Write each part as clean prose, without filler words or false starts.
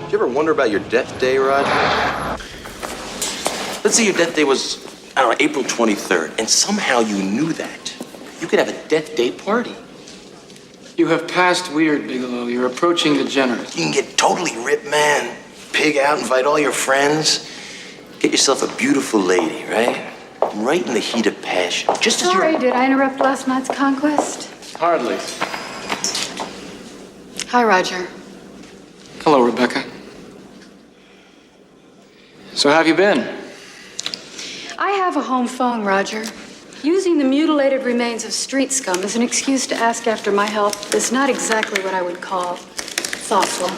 Did you ever wonder about your death day, Roger? Let's say your death day was, I don't know, April 23rd, and somehow you knew that. You could have a death day party. You have passed weird, Bigelow. You're approaching degenerate. You can get totally ripped, man. Pig out, invite all your friends. Get yourself a beautiful lady, right? Right in the heat of passion. Just as Sorry, did I interrupt last night's conquest? Hardly. Hi, Roger. Hello, Rebecca. So how have you been? I have a home phone, Roger. Using the mutilated remains of street scum as an excuse to ask after my health is not exactly what I would call thoughtful.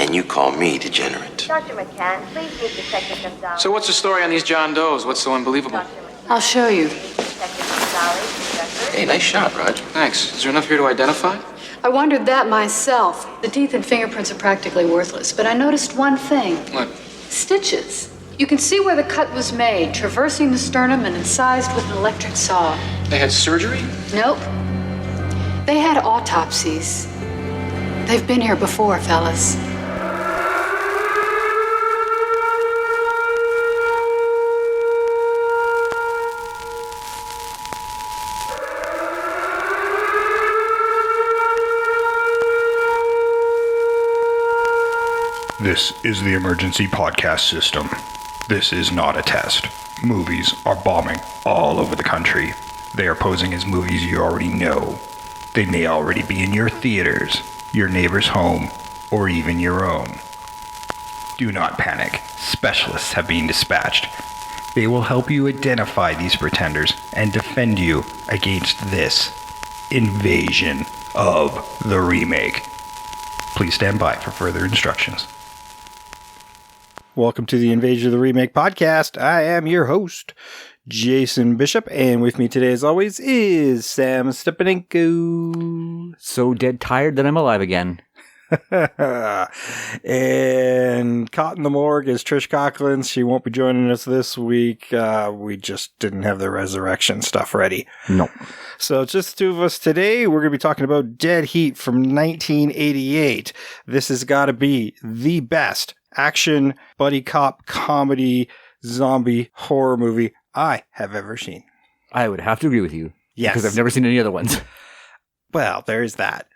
And you call me degenerate. Dr. McCann, please meet Detective Gonzalez. So what's the story on these John Does? What's so unbelievable? Dr. McCann, I'll show you. Detective Gonzalez, Hey, nice shot, Roger. Thanks. Is there enough here to identify? I wondered that myself. The teeth and fingerprints are practically worthless, but I noticed one thing. What? Stitches. You can see where the cut was made, traversing the sternum and incised with an electric saw. They had surgery? Nope. They had autopsies. They've been here before, fellas. This is the emergency podcast system. This is not a test. Movies are bombing all over the country. They are posing as movies you already know. They may already be in your theaters, your neighbor's home, or even your own. Do not panic. Specialists have been dispatched. They will help you identify these pretenders and defend you against this invasion of the remake. Please stand by for further instructions. Welcome to the Invasion of the Remake podcast. I am your host, Jason Bishop, and with me today, as always, is Sam Stepanenko. So dead tired that I'm alive again. And caught in the morgue is Trish Coughlin. She won't be joining us this week. We just didn't have the resurrection stuff ready. No. So it's just the two of us today. We're going to be talking about Dead Heat from 1988. This has got to be the best action, buddy cop, comedy, zombie horror movie I have ever seen. I would have to agree with you. Yes. Because I've never seen any other ones. Well, there's that.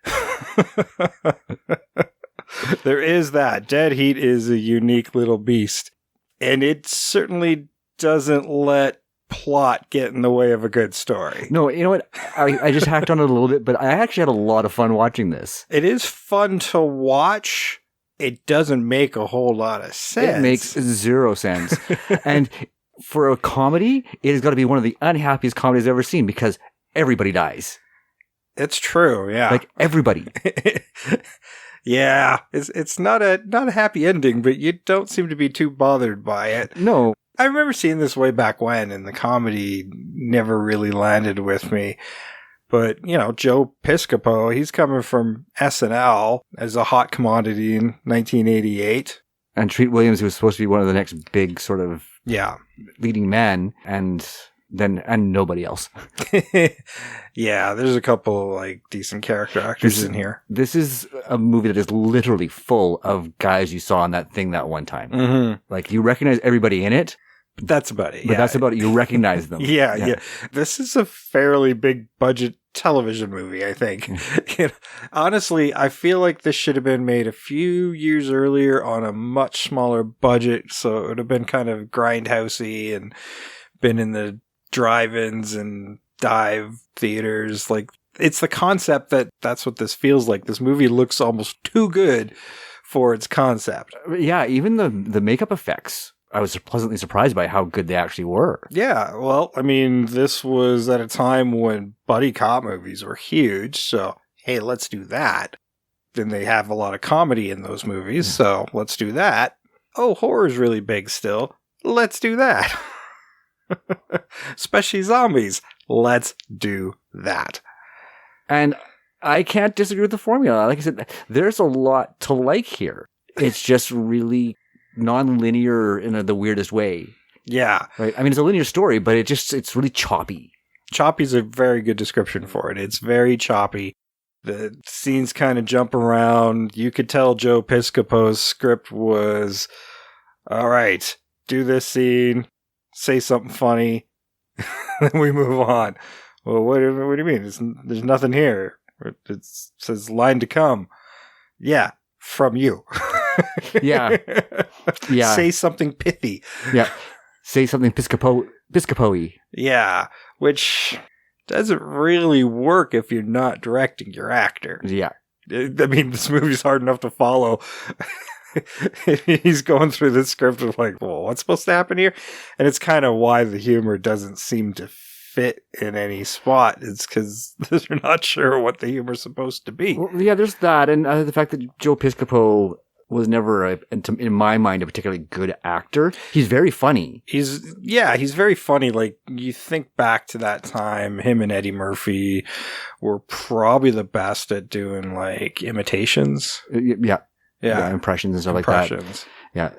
There is that. Dead Heat is a unique little beast. And it certainly doesn't let plot get in the way of a good story. No, you know what? I just hacked on it a little bit, but I actually had a lot of fun watching this. It is fun to watch. It doesn't make a whole lot of sense. It makes zero sense. And for a comedy, it has got to be one of the unhappiest comedies I've ever seen because everybody dies. It's true, yeah. Like everybody. Yeah, it's not a happy ending, but you don't seem to be too bothered by it. No. I remember seeing this way back when, and the comedy never really landed with me. But, you know, Joe Piscopo, he's coming from SNL as a hot commodity in 1988. And Treat Williams, who was supposed to be one of the next big sort of leading men, and nobody else. Yeah, there's a couple like decent character actors in here. This is a movie that is literally full of guys you saw in that thing that one time. Mm-hmm. Like, you recognize everybody in it. But that's about it. But that's about it. You recognize them. Yeah. This is a fairly big budget television movie, I think. You know, honestly, I feel like this should have been made a few years earlier on a much smaller budget, so it would have been kind of grindhousey and been in the drive-ins and dive theaters. Like, it's the concept that's what this feels like. This movie looks almost too good for its concept. Yeah, even the makeup effects, I was pleasantly surprised by how good they actually were. Yeah, well, I mean, this was at a time when buddy cop movies were huge, so hey, let's do that. Then they have a lot of comedy in those movies, so let's do that. Oh, horror's really big still. Let's do that. Especially zombies. Let's do that. And I can't disagree with the formula. Like I said, there's a lot to like here. It's just really non-linear in the weirdest way. Yeah. Right. I mean, it's a linear story, but it's really choppy. Choppy's a very good description for it. It's very choppy. The scenes kind of jump around. You could tell Joe Piscopo's script was, all right, do this scene, say something funny, then we move on. Well, what do you mean? There's nothing here. It says line to come. Yeah, from you. Yeah. Yeah. Say something pithy. Yeah. Say something Piscopo-y. Yeah, which doesn't really work if you're not directing your actor. Yeah. I mean, this movie's hard enough to follow. He's going through this script of like, well, what's supposed to happen here? And it's kind of why the humor doesn't seem to fit in any spot. It's because you're not sure what the humor's supposed to be. Well, yeah, there's that. And the fact that Joe Piscopo was never, in my mind, a particularly good actor. He's very funny. He's very funny. Like, you think back to that time, him and Eddie Murphy were probably the best at doing, like, imitations. Yeah, impressions and stuff like that. Yeah.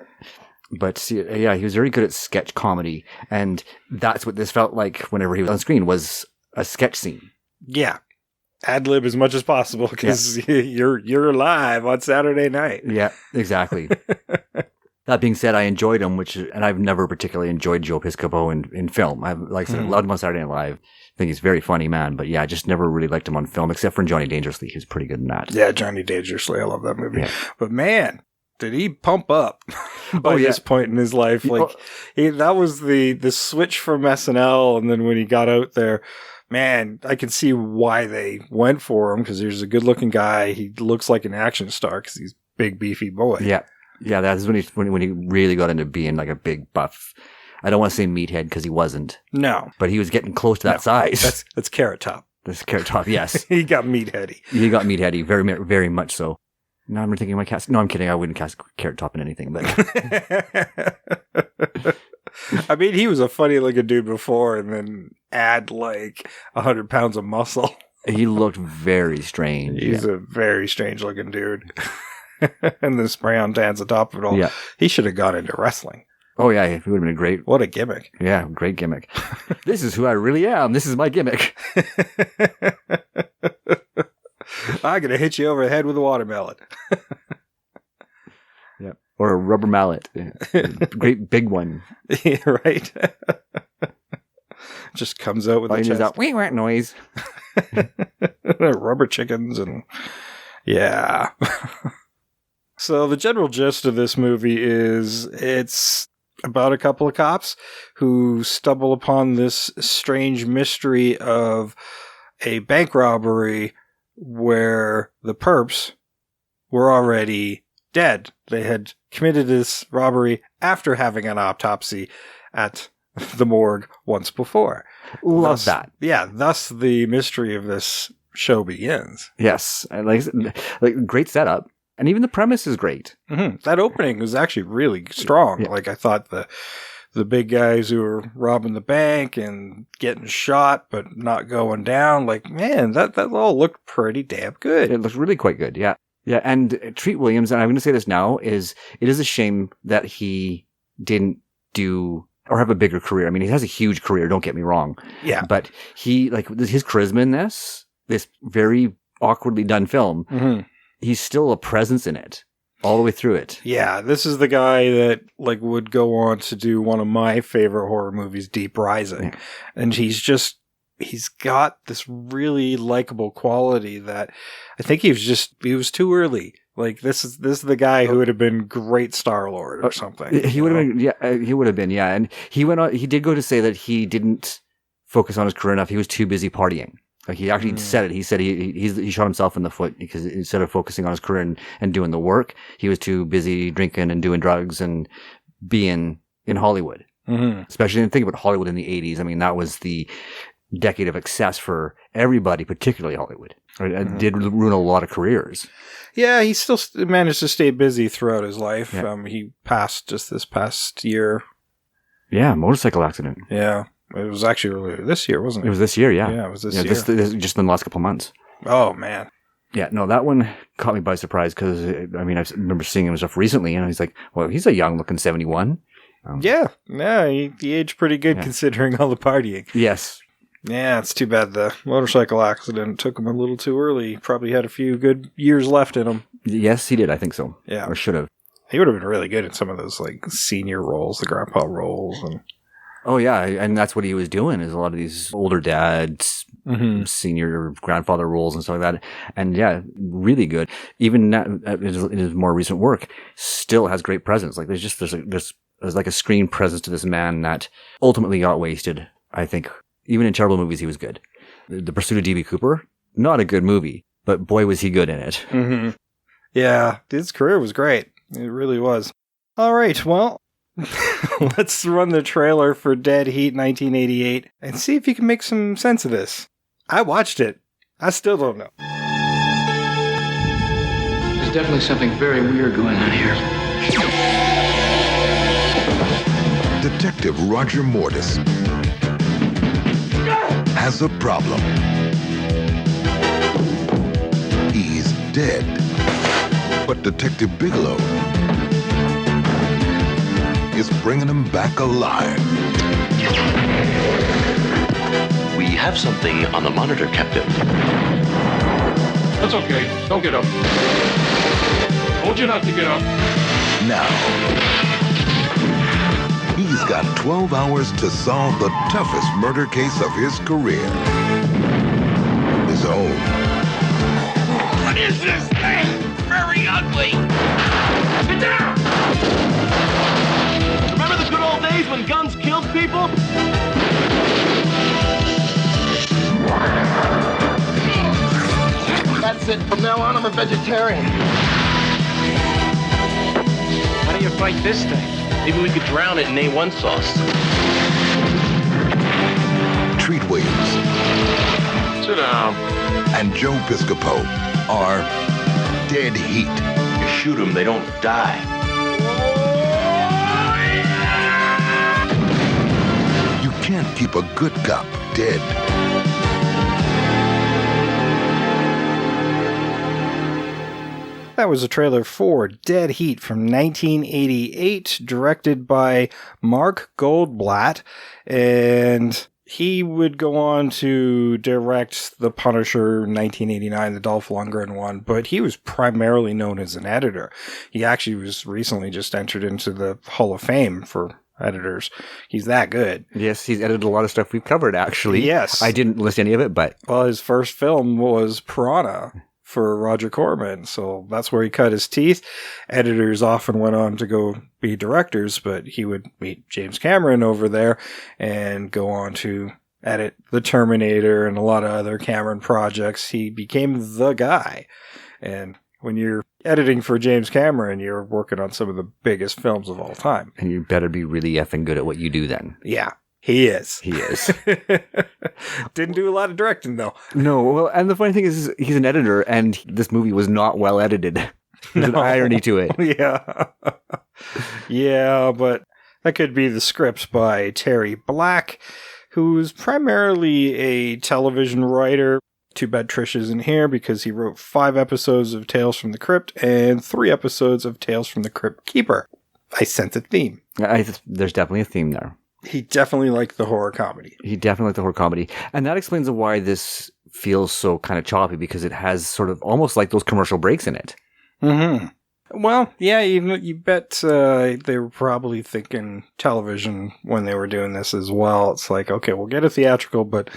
But he was very good at sketch comedy. And that's what this felt like whenever he was on screen, was a sketch scene. Yeah. Ad-lib as much as possible because you're live on Saturday night. Yeah, exactly. That being said, I enjoyed him, and I've never particularly enjoyed Joe Piscopo in film. I loved him on Saturday Night Live. I think he's a very funny man, but yeah, I just never really liked him on film, except for in Johnny Dangerously. He was pretty good in that. Yeah, Johnny Dangerously. I love that movie. Yeah. But man, did he pump up by this point in his life? Like, that was the switch from SNL, and then when he got out there, man, I can see why they went for him, because he's a good-looking guy. He looks like an action star because he's a big, beefy boy. Yeah. Yeah, that's when he really got into being like a big buff. I don't want to say meathead because he wasn't. No. But he was getting close to that size. That's Carrot Top. That's Carrot Top, yes. He got meatheady. He got meatheady, very, very much so. Now I'm thinking my cast. No, I'm kidding. I wouldn't cast Carrot Top in anything, but... I mean, he was a funny looking dude before, and then add like 100 pounds of muscle. He looked very strange. He's a very strange looking dude. And the spray on tans on top of it all. Yeah. He should have gone into wrestling. Oh, yeah. He would have been a great... What a gimmick. Yeah, great gimmick. This is who I really am. This is my gimmick. I'm going to hit you over the head with a watermelon. Yeah. Or a rubber mallet. Great big one. Yeah, right? Just comes out with a chest. That wee-wah noise. Rubber chickens and... Yeah. So the general gist of this movie is it's about a couple of cops who stumble upon this strange mystery of a bank robbery where the perps were already dead. They had committed this robbery after having an autopsy at the morgue once before. Love that. Yeah, thus the mystery of this show begins. Yes. Like great setup. And even the premise is great. Mm-hmm. That opening was actually really strong. Yeah. Like, I thought the big guys who were robbing the bank and getting shot but not going down, like, man, that all looked pretty damn good. It looked really quite good, yeah. Yeah, and Treat Williams, and I'm going to say this now, it is a shame that he didn't do or have a bigger career. I mean, he has a huge career, don't get me wrong. Yeah. But his charisma in this very awkwardly done film, mm-hmm. He's still a presence in it all the way through it. Yeah, this is the guy that like would go on to do one of my favorite horror movies, Deep Rising. Yeah. And he's got this really likable quality that I think he was too early. Like this is the guy who would have been great Star-Lord or something. He would have been, yeah, he would have been, yeah. And he did go to say that he didn't focus on his career enough. He was too busy partying. Like he actually said it. He said he shot himself in the foot because instead of focusing on his career and doing the work, he was too busy drinking and doing drugs and being in Hollywood. Mm-hmm. Especially think about Hollywood in the 80s. I mean, that was the decade of excess for everybody, particularly Hollywood. It did ruin a lot of careers. Yeah, he still managed to stay busy throughout his life. Yeah. He passed just this past year. Yeah, motorcycle accident. Yeah. It was actually earlier this year, wasn't it? It was this year, yeah. Yeah, it was this year. Just in the last couple of months. Oh, man. Yeah, no, that one caught me by surprise because, I mean, I remember seeing him stuff recently and he's like, well, he's a young-looking 71. He aged pretty good considering all the partying. Yes. Yeah, it's too bad the motorcycle accident took him a little too early. Probably had a few good years left in him. Yes, he did. I think so. Yeah. Or should have. He would have been really good in some of those like senior roles, the grandpa roles. And Oh, yeah. And that's what he was doing is a lot of these older dads, senior grandfather roles and stuff like that. And yeah, really good. Even in his more recent work, still has great presence. Like there's like a screen presence to this man that ultimately got wasted, I think. Even in terrible movies, he was good. The Pursuit of D.B. Cooper, not a good movie, but boy, was he good in it. Mm-hmm. Yeah, his career was great. It really was. All right, well, let's run the trailer for Dead Heat 1988 and see if you can make some sense of this. I watched it. I still don't know. There's definitely something very weird going on here. Detective Roger Mortis has a problem. He's dead. But Detective Bigelow is bringing him back alive. We have something on the monitor, Captain. That's okay. Don't get up. Told you not to get up. Now, he's got 12 hours to solve the toughest murder case of his career. His own. What is this thing? Very ugly. Get down! Remember the good old days when guns killed people? That's it. From now on, I'm a vegetarian. How do you fight this thing? Maybe we could drown it in A1 sauce. Treat Williams Sit down. and Joe Piscopo are Dead Heat. You shoot them, they don't die. You can't keep a good cop dead. That was a trailer for Dead Heat from 1988, directed by Mark Goldblatt, and he would go on to direct The Punisher 1989, the Dolph Lundgren one, but he was primarily known as an editor. He actually was recently just entered into the Hall of Fame for editors. He's that good. Yes, he's edited a lot of stuff we've covered, actually. Yes. I didn't list any of it, but... Well, his first film was Piranha for Roger Corman, so that's where he cut his teeth. Editors often went on to go be directors, but he would meet James Cameron over there and go on to edit The Terminator and a lot of other Cameron projects. He became the guy. And when you're editing for James Cameron, you're working on some of the biggest films of all time. And you better be really effing good at what you do then. Yeah, he is. He is. Didn't do a lot of directing, though. No, well, and the funny thing is he's an editor, and this movie was not well edited. There's an irony to it. Yeah. Yeah, but that could be the script by Terry Black, who's primarily a television writer. Too bad Trish isn't here because he wrote 5 episodes of Tales from the Crypt and 3 episodes of Tales from the Crypt Keeper. I sense a theme. There's definitely a theme there. He definitely liked the horror comedy. He definitely liked the horror comedy. And that explains why this feels so kind of choppy, because it has sort of almost like those commercial breaks in it. Mm-hmm. Well, yeah, you bet they were probably thinking television when they were doing this as well. It's like, okay, we'll get a theatrical, but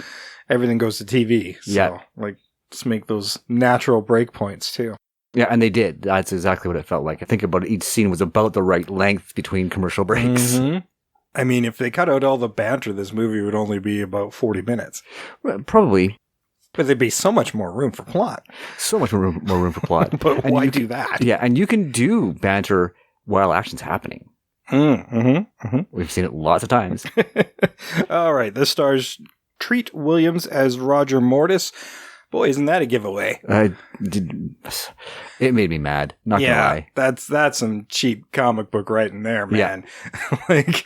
everything goes to TV. So, yeah. Like, let's make those natural break points, too. Yeah, and they did. That's exactly what it felt like. I think about it, each scene was about the right length between commercial breaks. Mm-hmm. I mean, if they cut out all the banter, this movie would only be about 40 minutes. Probably. But there'd be so much more room for plot. So much more room for plot. But and why do that? Yeah, and you can do banter while action's happening. We've seen it lots of times. All right, this stars Treat Williams as Roger Mortis. Boy, isn't that a giveaway? It made me mad. Not gonna lie. That's some cheap comic book writing there, man. Yeah. Like,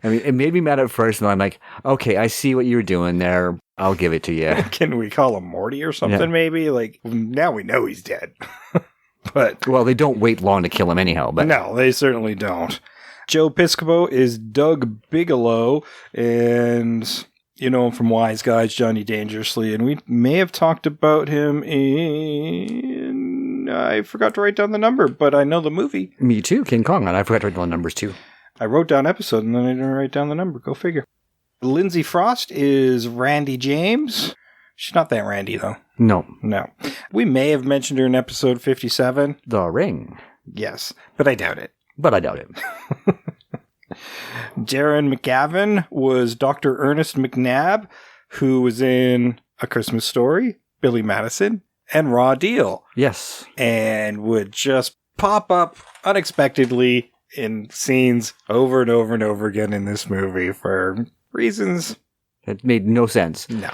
I mean, it made me mad at first, and I'm like, okay, I see what you were doing there. I'll give it to you. Can we call him Morty or something? Maybe like now we know he's dead. But well, they don't wait long to kill him anyhow. But no, they certainly don't. Joe Piscopo is Doug Bigelow, and You know him from Wise Guys, Johnny Dangerously, and we may have talked about him in... I forgot to write down the number, but I know the movie. Me too, King Kong, and I forgot to write down numbers too. I wrote down episode, and then I didn't write down the number. Go figure. Lindsay Frost is Randy James. She's not that Randy, though. No. We may have mentioned her in episode 57. The Ring. Yes, but I doubt it. Darren McGavin was Dr. Ernest McNabb, who was in A Christmas Story, Billy Madison, and Raw Deal. Yes. And would just pop up unexpectedly in scenes over and over and over again in this movie for reasons. It made no sense. No.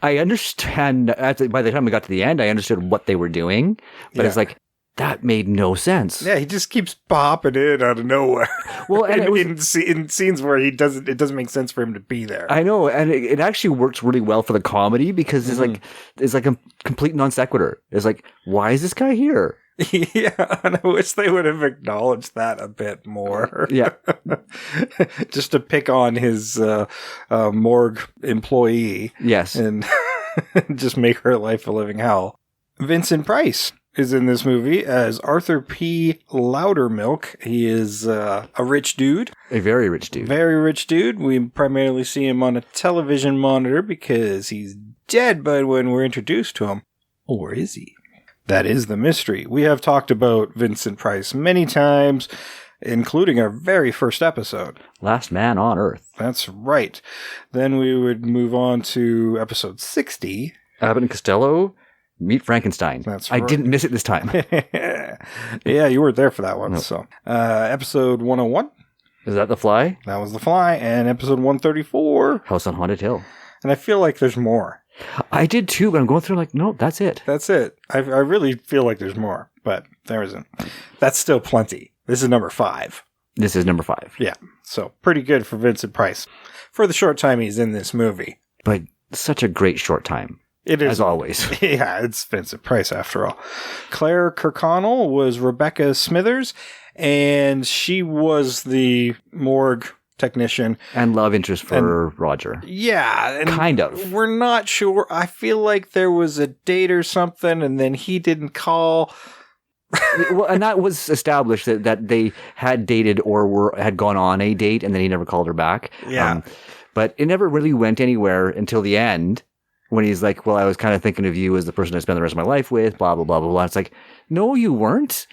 I understand. By the time we got to the end, I understood what they were doing, but it's like, that made no sense. Yeah, he just keeps popping in out of nowhere. Well, and in scenes where it doesn't make sense for him to be there. I know, and it actually works really well for the comedy because it's like a complete non sequitur. It's like, why is this guy here? Yeah, and I wish they would have acknowledged that a bit more. Yeah. Just to pick on his morgue employee. Yes. And just make her life a living hell. Vincent Price is in this movie as Arthur P. Loudermilk. He is a rich dude. A very rich dude. Very rich dude. We primarily see him on a television monitor because he's dead by when we're introduced to him. Or is he? That is the mystery. We have talked about Vincent Price many times, including our very first episode. Last Man on Earth. That's right. Then we would move on to episode 60. Abbott and Costello Meet Frankenstein. That's right. I didn't miss it this time. Yeah, you weren't there for that one. Nope. So, episode 101. Is that The Fly? That was The Fly. And episode 134. House on Haunted Hill. And I feel like there's more. I did too, but I'm going through like, no, that's it. That's it. I really feel like there's more, but there isn't. That's still plenty. This is number 5. This is number 5. Yeah. So pretty good for Vincent Price for the short time he's in this movie. But such a great short time. It is. As always. Yeah, it's Vincent Price after all. Claire Kirkconnell was Rebecca Smithers, and she was the morgue technician. And love interest for Roger. Yeah. And kind of. We're not sure. I feel like there was a date or something, and then he didn't call. Well, and that was established that they had dated or had gone on a date, and then he never called her back. Yeah. But it never really went anywhere until the end, when he's like, well, I was kind of thinking of you as the person I spend the rest of my life with, blah, blah, blah, blah, blah. It's like, no, you weren't.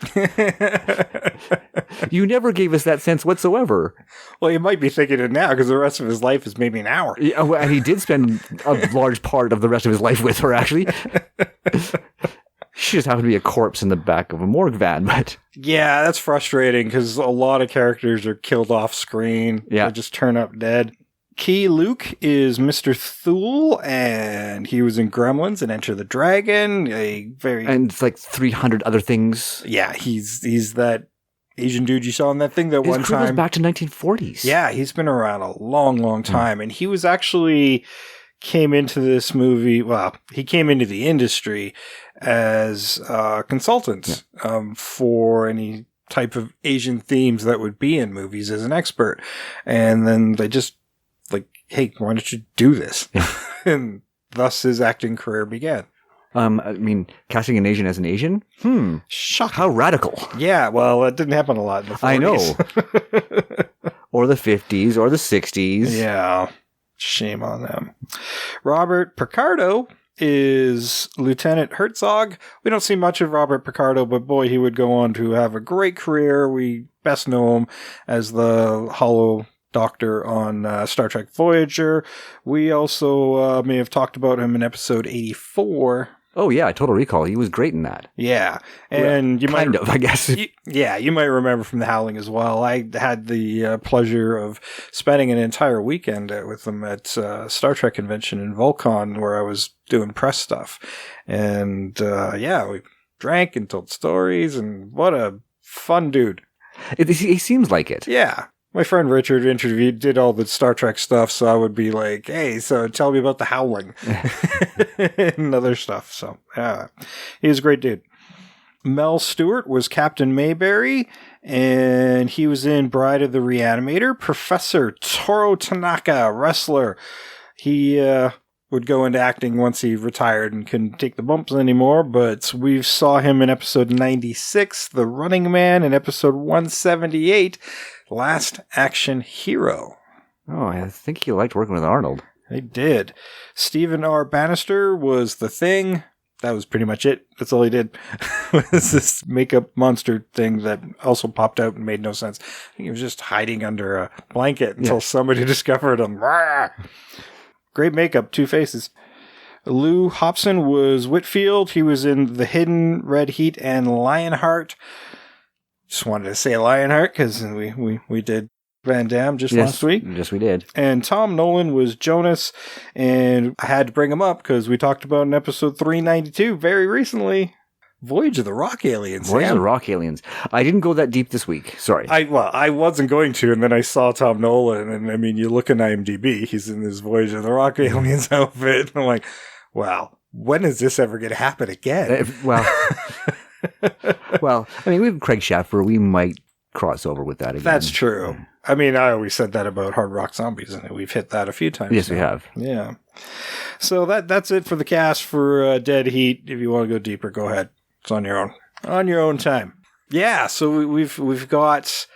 You never gave us that sense whatsoever. Well, you might be thinking it now because the rest of his life is maybe an hour. Yeah, well, and he did spend a large part of the rest of his life with her, actually. She just happened to be a corpse in the back of a morgue van, but... Yeah, that's frustrating because a lot of characters are killed off screen. Yeah. They just turn up dead. Key Luke is Mr. Thule, and he was in Gremlins and Enter the Dragon. And it's like 300 other things. Yeah, he's that Asian dude you saw in that thing that His one career time. goes back to 1940s. Yeah, he's been around a long, long time, and he was actually came into this movie. Well, he came into the industry as a consultant for any type of Asian themes that would be in movies as an expert, and then they just like, hey, why don't you do this? And thus his acting career began. I mean, casting an Asian as an Asian? Shocking. How radical. Yeah, well, it didn't happen a lot in the 40s. I know. Or the 50s, or the 60s. Yeah. Shame on them. Robert Picardo is Lieutenant Herzog. We don't see much of Robert Picardo, but boy, he would go on to have a great career. We best know him as the Hollow Doctor on Star Trek Voyager. We also may have talked about him in episode 84. Oh, yeah, Total Recall. He was great in that. Yeah. And you might... I guess. You might remember from The Howling as well. I had the pleasure of spending an entire weekend with them at Star Trek convention in Volcon, where I was doing press stuff. And, we drank and told stories, and what a fun dude. He seems like it. Yeah. My friend Richard did all the Star Trek stuff, so I would be like, hey, so tell me about The Howling and other stuff. So, yeah, he was a great dude. Mel Stewart was Captain Mayberry, and he was in Bride of the Reanimator. Professor Toru Tanaka, wrestler. He would go into acting once he retired and couldn't take the bumps anymore, but we saw him in episode 96, The Running Man, and episode 178, Last Action Hero. Oh, I think he liked working with Arnold. He did. Stephen R. Bannister was The Thing. That was pretty much it. That's all he did. Was this makeup monster thing that also popped out and made no sense. I think he was just hiding under a blanket until somebody discovered him. Great makeup, two faces. Lou Hobson was Whitfield. He was in The Hidden, Red Heat, and Lionheart. Just wanted to say Lionheart because we did Van Damme last week. Yes, we did. And Tom Nolan was Jonas, and I had to bring him up because we talked about in episode 392 very recently, Voyage of the Rock Aliens. Voyage of the Rock Aliens. I didn't go that deep this week. Sorry. I wasn't going to, and then I saw Tom Nolan, and I mean, you look in IMDb, he's in this Voyage of the Rock Aliens outfit, and I'm like, wow, when is this ever going to happen again? Well, I mean, we have Craig Shaffer. We might cross over with that again. That's true. I mean, I always said that about Hard Rock Zombies, and we've hit that a few times. Yes, now. we have. Yeah. So that's it for the cast for Dead Heat. If you want to go deeper, go ahead. It's on your own. On your own time. Yeah, so we've got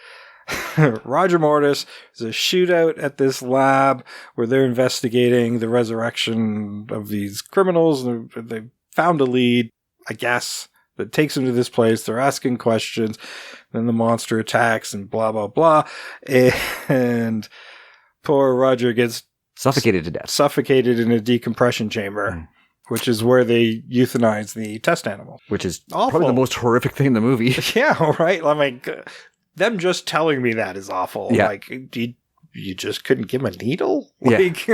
Roger Mortis. There's a shootout at this lab where they're investigating the resurrection of these criminals. They found a lead, I guess, that takes them to this place. They're asking questions. Then the monster attacks and blah, blah, blah. And poor Roger gets suffocated to death. Suffocated in a decompression chamber, which is where they euthanize the test animal. Which is awful. Probably the most horrific thing in the movie. Yeah, right? I'm like, them just telling me that is awful. Yeah. Like, you just couldn't give him a needle? Yeah. Like,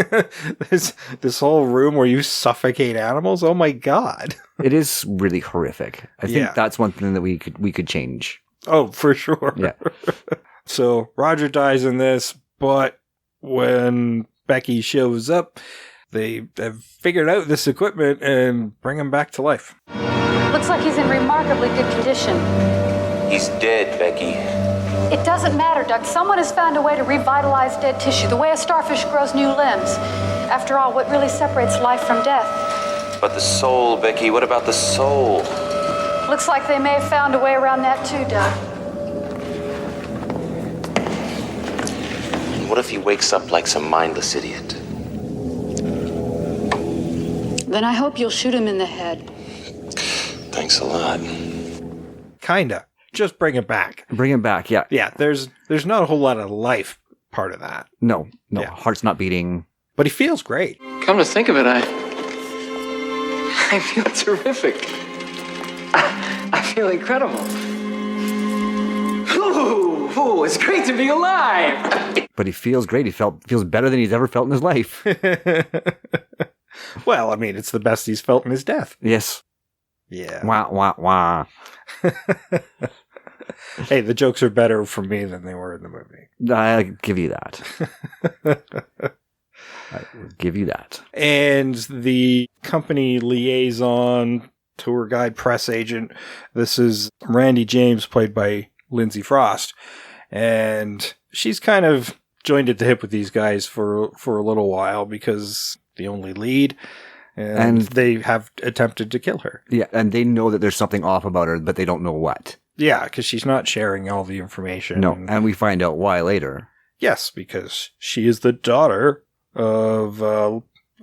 this whole room where you suffocate animals? Oh my God. It is really horrific. I think that's one thing that we could change. Oh, for sure. Yeah. So Roger dies in this, but when Becky shows up, they have figured out this equipment and bring him back to life. Looks like he's in remarkably good condition. He's dead, Becky. It doesn't matter, Doug. Someone has found a way to revitalize dead tissue, the way a starfish grows new limbs. After all, what really separates life from death? But the soul, Becky, what about the soul? Looks like they may have found a way around that too, Doug. And what if he wakes up like some mindless idiot? Then I hope you'll shoot him in the head. Thanks a lot. Kinda. Just bring it back. Bring him back, yeah. Yeah, there's not a whole lot of life part of that. No. Yeah. Heart's not beating. But he feels great. Come to think of it, I feel terrific. I feel incredible. Ooh, it's great to be alive. But he feels great. He feels better than he's ever felt in his life. Well, I mean, it's the best he's felt in his death. Yes. Yeah. Wah, wah, wah. Hey, the jokes are better for me than they were in the movie. I'll give you that. I will give you that. And the company liaison, tour guide, press agent, this is Randy James, played by Lindsay Frost. And she's kind of joined at the hip with these guys for a little while because the only lead, and they have attempted to kill her. Yeah, and they know that there's something off about her, but they don't know what. Yeah, because she's not sharing all the information. No, and we find out why later. Yes, because she is the daughter of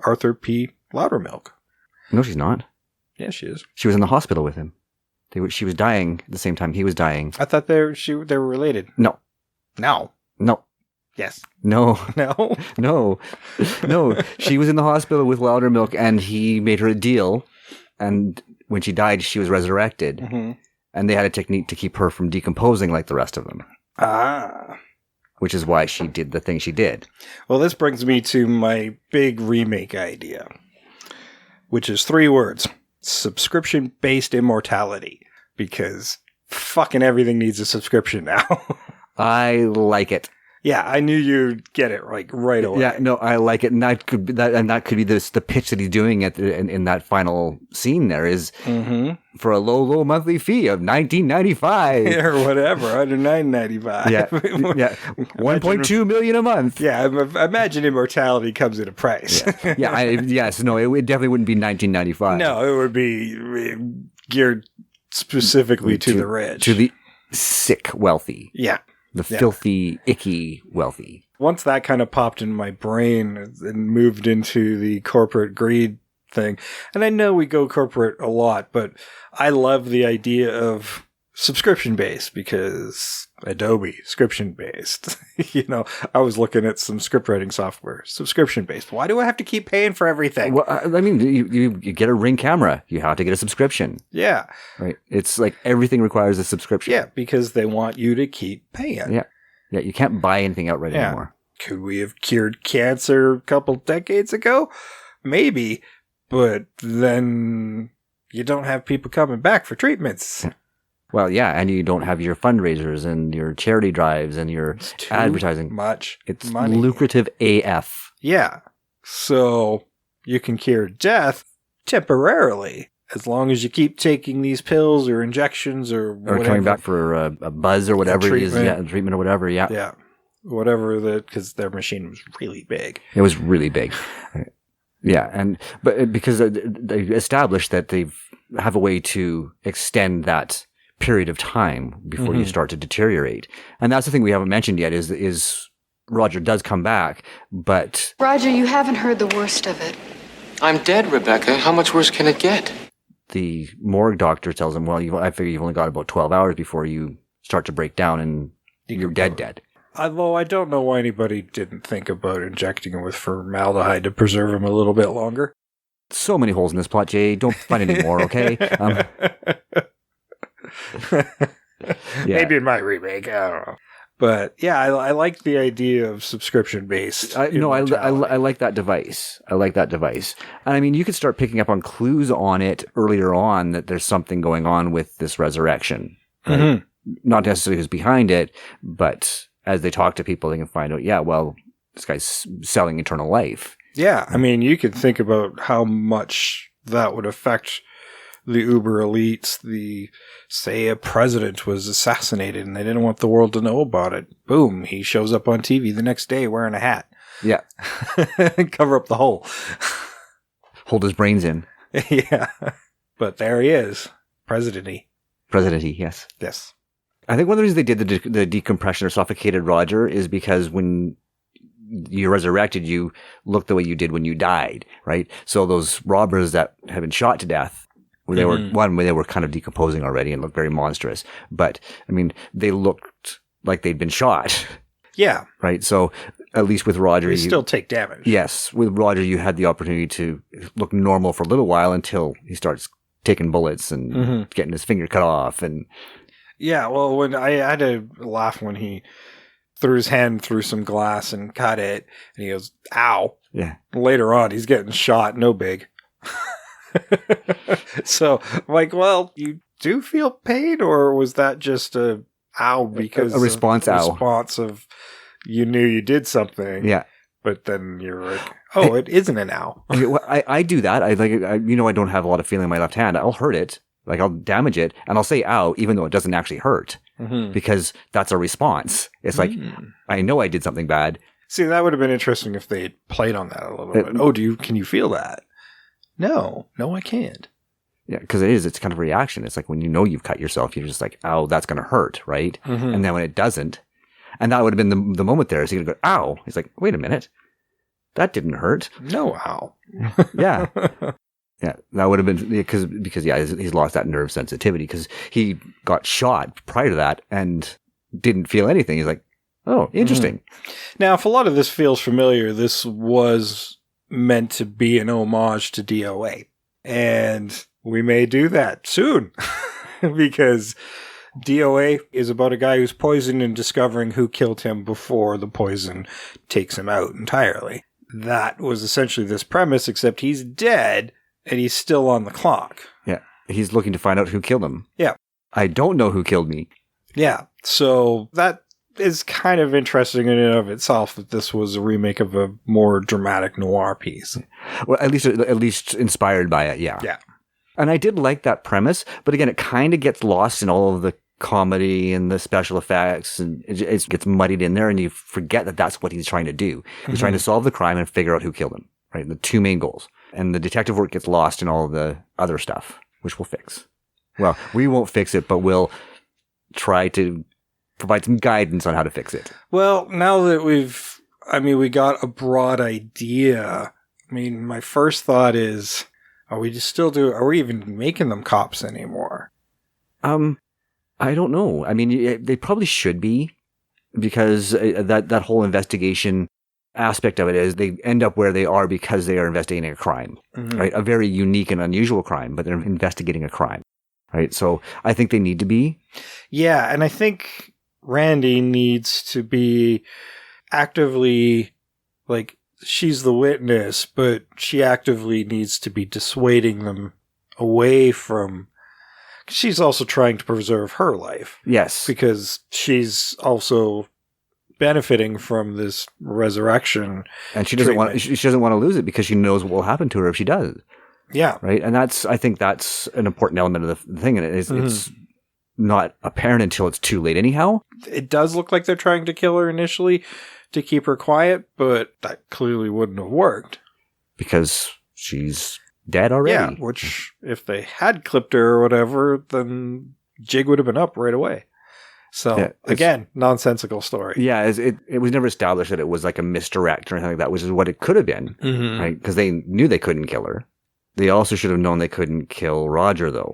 Arthur P. Loudermilk. No, she's not. Yeah, she is. She was in the hospital with him. She was dying at the same time he was dying. I thought they were related. No. No. Yes. No. No. No. She was in the hospital with Loudermilk, and he made her a deal. And when she died, she was resurrected. Mm-hmm. And they had a technique to keep her from decomposing like the rest of them. Ah. Which is why she did the thing she did. Well, this brings me to my big remake idea, which is 3 words. Subscription-based immortality. Because fucking everything needs a subscription now. I like it. Yeah, I knew you'd get it like right away. Yeah, no, I like it, and that could be the pitch that he's doing in that final scene. There is for a low monthly fee of $19.95 or whatever, under $9.95. Yeah, yeah, $1.2 million a month. Yeah, I imagine immortality comes at a price. Yes, no, it definitely wouldn't be $19.95. No, it would be geared specifically to the rich, to the sick wealthy. Yeah. The filthy, icky wealthy. Once that kind of popped in my brain and moved into the corporate greed thing, and I know we go corporate a lot, but I love the idea of subscription-based because Adobe, subscription-based. I was looking at some script writing software, subscription-based. Why do I have to keep paying for everything? Well, I mean, you get a Ring camera. You have to get a subscription. Yeah. Right. It's like everything requires a subscription. Yeah, because they want you to keep paying. Yeah. Yeah, you can't buy anything outright anymore. Could we have cured cancer a couple decades ago? Maybe. But then you don't have people coming back for treatments. Well, yeah, and you don't have your fundraisers and your charity drives and your advertising. Much it's money. Lucrative AF. Yeah. So you can cure death temporarily as long as you keep taking these pills or injections or whatever. Or coming back for a buzz or whatever it is. Yeah, treatment or whatever. Yeah. Yeah. Whatever because their machine was really big. It was really big. Yeah. But because they established that they have a way to extend that period of time before you start to deteriorate. And that's the thing we haven't mentioned yet is Roger does come back, but... Roger, you haven't heard the worst of it. I'm dead, Rebecca. How much worse can it get? The morgue doctor tells him, well, I figure you've only got about 12 hours before you start to break down and you're dead. Although I don't know why anybody didn't think about injecting him with formaldehyde to preserve him a little bit longer. So many holes in this plot, Jay. Don't find any more, okay? Maybe in my remake, I don't know. But yeah, I like the idea of subscription based. I like that device. And I mean, you could start picking up on clues on it earlier on that there's something going on with this resurrection. Right? Not necessarily who's behind it, but as they talk to people, they can find out, yeah, well, this guy's selling eternal life. Yeah, I mean, you could think about how much that would affect the uber elites. Say a president was assassinated and they didn't want the world to know about it. Boom, he shows up on TV the next day wearing a hat. Yeah. Cover up the hole. Hold his brains in. Yeah. But there he is. Presidenty, yes. Yes. I think one of the reasons they did the decompression or suffocated Roger is because when you're resurrected, you look the way you did when you died, right? So those robbers that have been shot to death, where they were kind of decomposing already and looked very monstrous. But I mean, they looked like they'd been shot. Yeah. Right. So at least with Roger, you still take damage. Yes. With Roger, you had the opportunity to look normal for a little while until he starts taking bullets and getting his finger cut off. And yeah, well, when I had to laugh when he threw his hand through some glass and cut it, and he goes, "Ow!" Yeah. Later on, he's getting shot. No big. So, like, well, you do feel pain, or was that just a ow because a response? Response of you knew you did something. Yeah. But then you're like, oh, it isn't an ow. I do that. I don't have a lot of feeling in my left hand. I'll hurt it. Like, I'll damage it, and I'll say ow, even though it doesn't actually hurt, because that's a response. It's like, I know I did something bad. See, that would have been interesting if they had played on that a little bit. Can you feel that? No, I can't. Yeah, because it's kind of a reaction. It's like when you know you've cut yourself, you're just like, ow, that's going to hurt, right? And then when it doesn't, and that would have been the moment there, so he'd go, ow. He's like, wait a minute, that didn't hurt. No, ow. Yeah. Yeah, that would have been because he's lost that nerve sensitivity because he got shot prior to that and didn't feel anything. He's like, oh, interesting. Now, if a lot of this feels familiar, this was meant to be an homage to DOA. And we may do that soon because DOA is about a guy who's poisoned and discovering who killed him before the poison takes him out entirely. That was essentially this premise, except he's dead. And he's still on the clock. Yeah. He's looking to find out who killed him. Yeah. I don't know who killed me. Yeah. So that is kind of interesting in and of itself that this was a remake of a more dramatic noir piece. Well, at least inspired by it, yeah. Yeah. And I did like that premise, but again, it kind of gets lost in all of the comedy and the special effects, and it gets muddied in there, and you forget that that's what he's trying to do. He's trying to solve the crime and figure out who killed him, right? The two main goals. And the detective work gets lost in all of the other stuff, which we'll fix. Well, we won't fix it, but we'll try to provide some guidance on how to fix it. Well, now that we got a broad idea, I mean, my first thought is, are we even making them cops anymore? I don't know. I mean, they probably should be, because that whole investigation aspect of it is they end up where they are because they are investigating a crime, right? A very unique and unusual crime, but they're investigating a crime, right? So I think they need to be. Yeah, and I think Randy needs to be actively, like, she's the witness, but she actively needs to be dissuading them away from. She's also trying to preserve her life. Yes. Because she's also benefiting from this resurrection. And she doesn't want to lose it because she knows what will happen to her if she does. Yeah. Right. And I think that's an important element of the thing. And it's not apparent until it's too late anyhow. It does look like they're trying to kill her initially to keep her quiet, but that clearly wouldn't have worked. Because she's dead already. Yeah, which if they had clipped her or whatever, then jig would have been up right away. So, yeah, again, nonsensical story. Yeah, it was never established that it was like a misdirect or anything like that, which is what it could have been, right? Because they knew they couldn't kill her. They also should have known they couldn't kill Roger, though,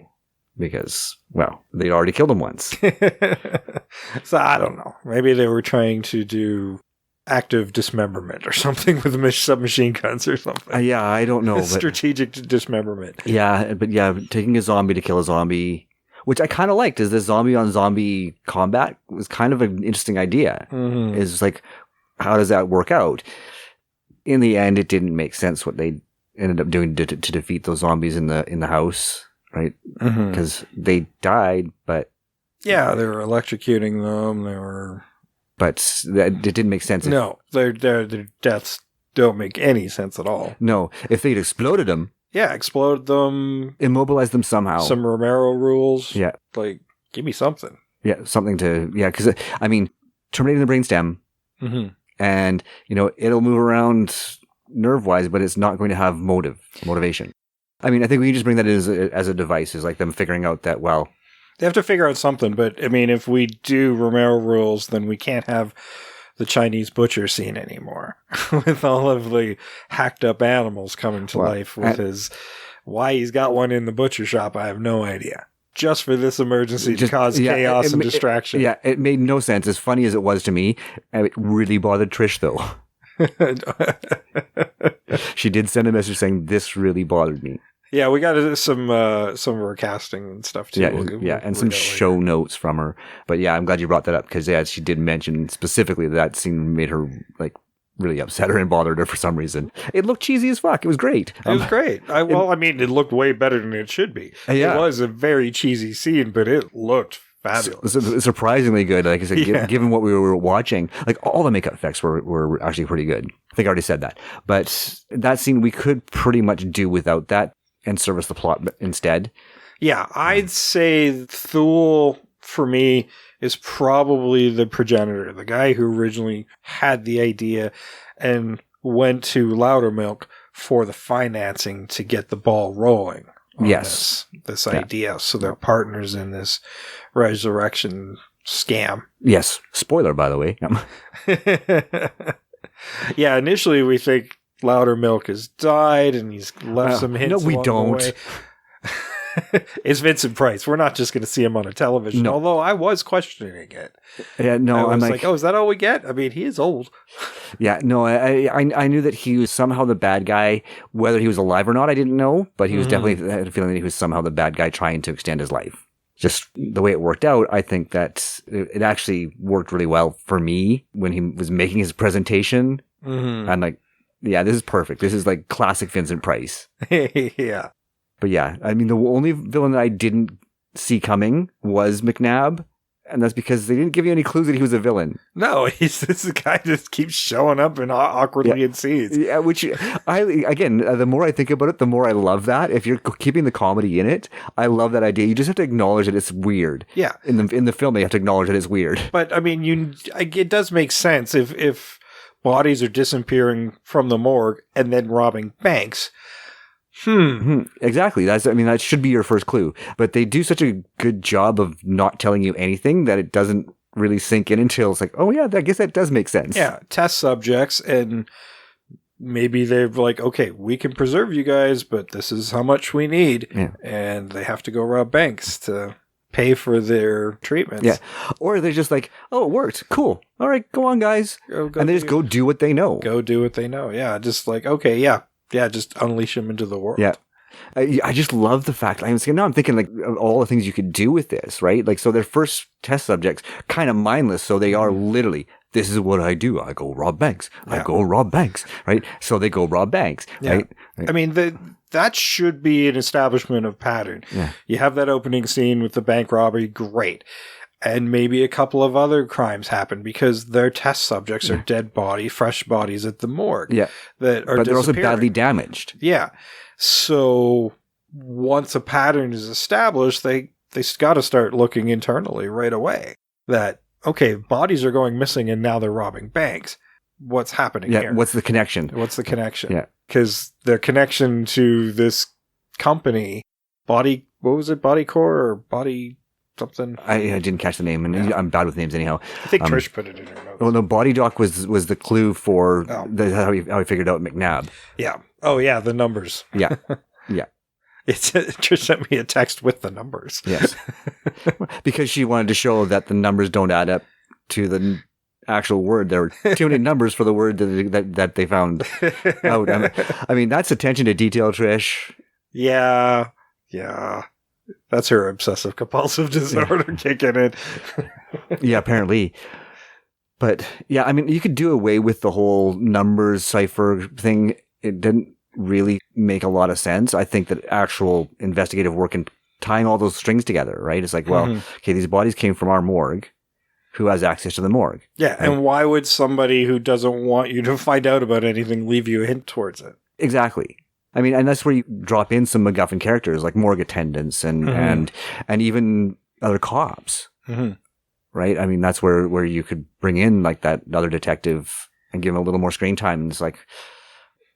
because, well, they'd already killed him once. So, I don't know. Maybe they were trying to do active dismemberment or something with submachine guns or something. Yeah, I don't know. Strategic dismemberment. Yeah, but yeah, taking a zombie to kill a zombie, which I kind of liked, is this zombie on zombie combat was kind of an interesting idea. Is like, how does that work out? In the end, it didn't make sense what they ended up doing to defeat those zombies in the house, right? Because they died, but yeah, they were electrocuting them. They were. But it didn't make sense. No, their deaths don't make any sense at all. No, if they'd exploded them. Yeah, explode them. Immobilize them somehow. Some Romero rules. Yeah. Like, give me something. Yeah, something to, yeah, because, I mean, terminating the brainstem, and, it'll move around nerve-wise, but it's not going to have motivation. I mean, I think we can just bring that in as a device, is like them figuring out that, well, they have to figure out something, but I mean, if we do Romero rules, then we can't have the Chinese butcher scene anymore with all of the hacked up animals coming to life with why he's got one in the butcher shop. I have no idea. Just for this emergency to cause chaos and distraction. It made no sense. As funny as it was to me, it really bothered Trish though. She did send a message saying this really bothered me. Yeah, we got some of her casting and stuff too. And some show notes from her. But yeah, I'm glad you brought that up because she did mention specifically that scene made her like really upset her and bothered her for some reason. It looked cheesy as fuck. It was great. It was great. It looked way better than it should be. Yeah. It was a very cheesy scene, but it looked fabulous. Surprisingly good. Like I said, given what we were watching, like all the makeup effects were actually pretty good. I think I already said that. But that scene we could pretty much do without that and service the plot instead. Yeah, I'd say Thule, for me, is probably the progenitor, the guy who originally had the idea and went to Loudermilk for the financing to get the ball rolling on this idea. So they're partners in this resurrection scam. Yes. Spoiler, by the way. Yeah, initially we think Loudermilk has died and he's left some hints. No, we don't. It's Vincent Price. We're not just going to see him on a television. No. Although I was questioning it. Yeah, no, I'm like, oh, is that all we get? I mean, he is old. Yeah, no, I knew that he was somehow the bad guy. Whether he was alive or not, I didn't know. But he was definitely, I had a feeling that he was somehow the bad guy trying to extend his life. Just the way it worked out, I think that it actually worked really well for me when he was making his presentation. I'm like, yeah, this is perfect. This is like classic Vincent Price. Yeah. But yeah, I mean, the only villain that I didn't see coming was McNabb. And that's because they didn't give you any clues that he was a villain. No, this guy just keeps showing up and awkwardly in scenes. Yeah, which the more I think about it, the more I love that. If you're keeping the comedy in it, I love that idea. You just have to acknowledge that it's weird. Yeah. In the film, they have to acknowledge that it's weird. But I mean, it does make sense if bodies are disappearing from the morgue and then robbing banks. Exactly. That should be your first clue. But they do such a good job of not telling you anything that it doesn't really sink in until it's like, oh yeah, I guess that does make sense. Yeah, test subjects, and maybe they're like, okay, we can preserve you guys, but this is how much we need. Yeah. And they have to go rob banks to pay for their treatments. Yeah. Or they're just like, oh, it worked. Cool. All right, go on, guys. And they just go do what they know. Go do what they know. Yeah, just like, okay, yeah, just unleash them into the world. Yeah. I just love the fact. I'm thinking like of all the things you could do with this, right? Like, so their first test subjects kind of mindless. So they are literally, this is what I do. I go rob banks. I go rob banks, right? So they go rob banks, right? I mean, that should be an establishment of pattern. Yeah. You have that opening scene with the bank robbery. Great. And maybe a couple of other crimes happen because their test subjects are dead fresh bodies at the morgue. Yeah. That are but they're also disappearing. badly damaged. Yeah. So once a pattern is established, they got to start looking internally right away. That, okay, bodies are going missing and now they're robbing banks. What's happening here? What's the connection? Yeah. Because their connection to this company, what was it? Bodycore or Body something? I didn't catch the name, and I'm bad with names anyhow. I think Trish put it in her notes. Well, no, Body Doc was the clue for how he figured out McNabb. Yeah. Oh, yeah, the numbers. Yeah. Yeah. Trish sent me a text with the numbers. Yes. Because she wanted to show that the numbers don't add up to the actual word. There were too many numbers for the word that they found out. I mean, that's attention to detail, Trish. Yeah. Yeah. That's her obsessive compulsive disorder kicking in. Yeah, apparently. But yeah, I mean, you could do away with the whole numbers cipher thing. It didn't really make a lot of sense. I think that actual investigative work and tying all those strings together, right? It's like, well, okay, these bodies came from our morgue. Who has access to the morgue? Yeah, right? And why would somebody who doesn't want you to find out about anything leave you a hint towards it? Exactly. I mean, and that's where you drop in some MacGuffin characters like morgue attendants and even other cops, right? I mean, that's where you could bring in like that other detective and give him a little more screen time. And it's like,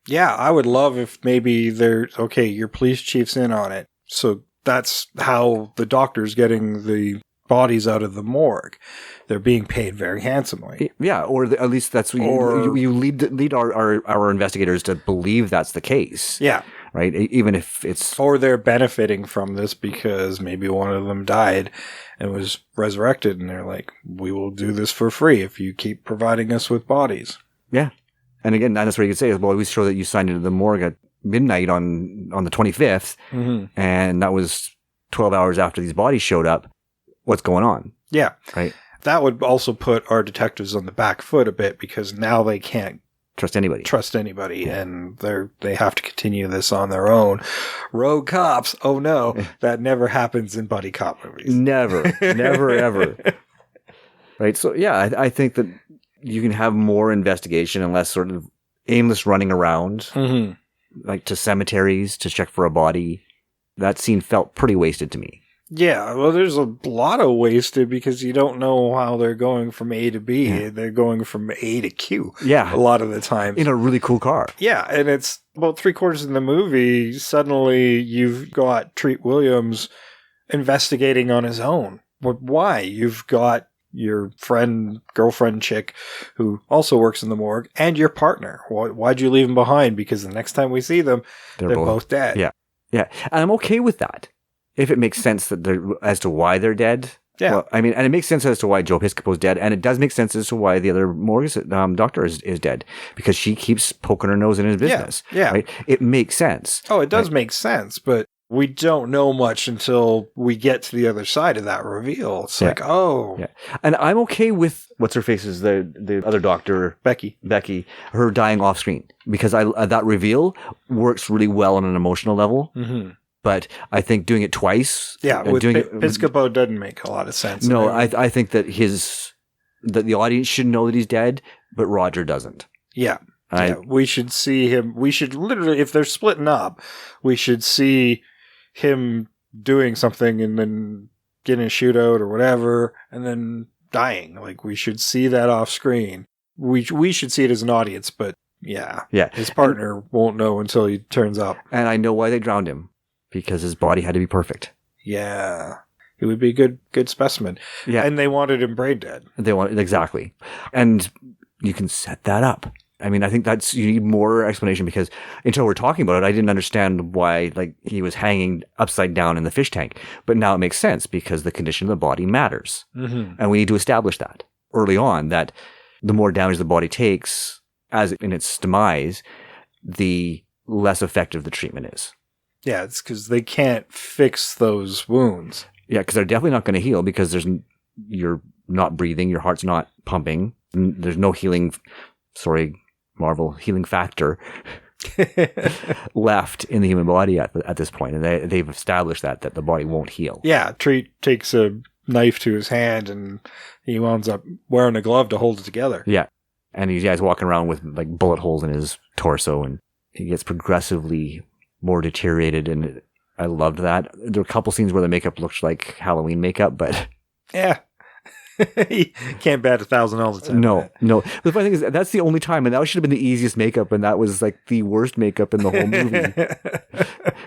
yeah, I would love if maybe your police chief's in on it. So that's how the doctor's getting the bodies out of the morgue. They're being paid very handsomely. Yeah, or at least that's what you lead our investigators to believe that's the case. Yeah. Right? Even if it's... Or they're benefiting from this because maybe one of them died and was resurrected, and they're like, we will do this for free if you keep providing us with bodies. Yeah. And again, that's what you could say is, well, we show that you signed into the morgue at midnight on the 25th, and that was 12 hours after these bodies showed up. What's going on? Yeah. Right. That would also put our detectives on the back foot a bit because now they can't trust anybody. And they have to continue this on their own. Rogue cops. Oh no, that never happens in buddy cop movies. Never, ever. Right. So yeah, I think that you can have more investigation and less sort of aimless running around, like to cemeteries to check for a body. That scene felt pretty wasted to me. Yeah, well, there's a lot of wasted because you don't know how they're going from A to B. Yeah. They're going from A to Q. Yeah. A lot of the time. In a really cool car. Yeah, and it's about 3/4 of the movie. Suddenly you've got Treat Williams investigating on his own. But why? You've got your girlfriend chick who also works in the morgue and your partner. Why'd you leave them behind? Because the next time we see them, they're both dead. Yeah. Yeah. And I'm okay with that. If it makes sense as to why they're dead. Yeah. Well, I mean, and it makes sense as to why Joe Piscopo's dead. And it does make sense as to why the other morgue doctor is dead. Because she keeps poking her nose in his business. Yeah. Right? It makes sense. Oh, it does make sense. But we don't know much until we get to the other side of that reveal. It's like, oh. Yeah. And I'm okay with, what's her face is the other doctor. Becky, her dying off screen. Because that reveal works really well on an emotional level. But I think doing it twice. Yeah, with Piscopo doesn't make a lot of sense. No, I think that that the audience should know that he's dead, but Roger doesn't. Yeah. We should see him. We should literally, if they're splitting up, we should see him doing something and then getting a shootout or whatever, and then dying. Like, we should see that off screen. We should see it as an audience, but yeah. His partner won't know until he turns up. And I know why they drowned him, because his body had to be perfect. Yeah. He would be a good specimen. Yeah. And they wanted him brain dead. Exactly. And you can set that up. I mean, I think you need more explanation, because until we're talking about it, I didn't understand why, like, he was hanging upside down in the fish tank. But now it makes sense, because the condition of the body matters. Mm-hmm. And we need to establish that early on, that the more damage the body takes as in its demise, the less effective the treatment is. Yeah, it's because they can't fix those wounds. Yeah, because they're definitely not going to heal, because you're not breathing, your heart's not pumping, there's no healing, Marvel, healing factor left in the human body at this point. And they've established that the body won't heal. Yeah, Treat takes a knife to his hand and he winds up wearing a glove to hold it together. Yeah. And he's walking around with like bullet holes in his torso, and he gets progressively more deteriorated. And I loved that. There were a couple scenes where the makeup looked like Halloween makeup, but yeah. You can't bat 1,000 all the time. No. The funny thing is, that's the only time, and that should have been the easiest makeup, and that was like the worst makeup in the whole movie.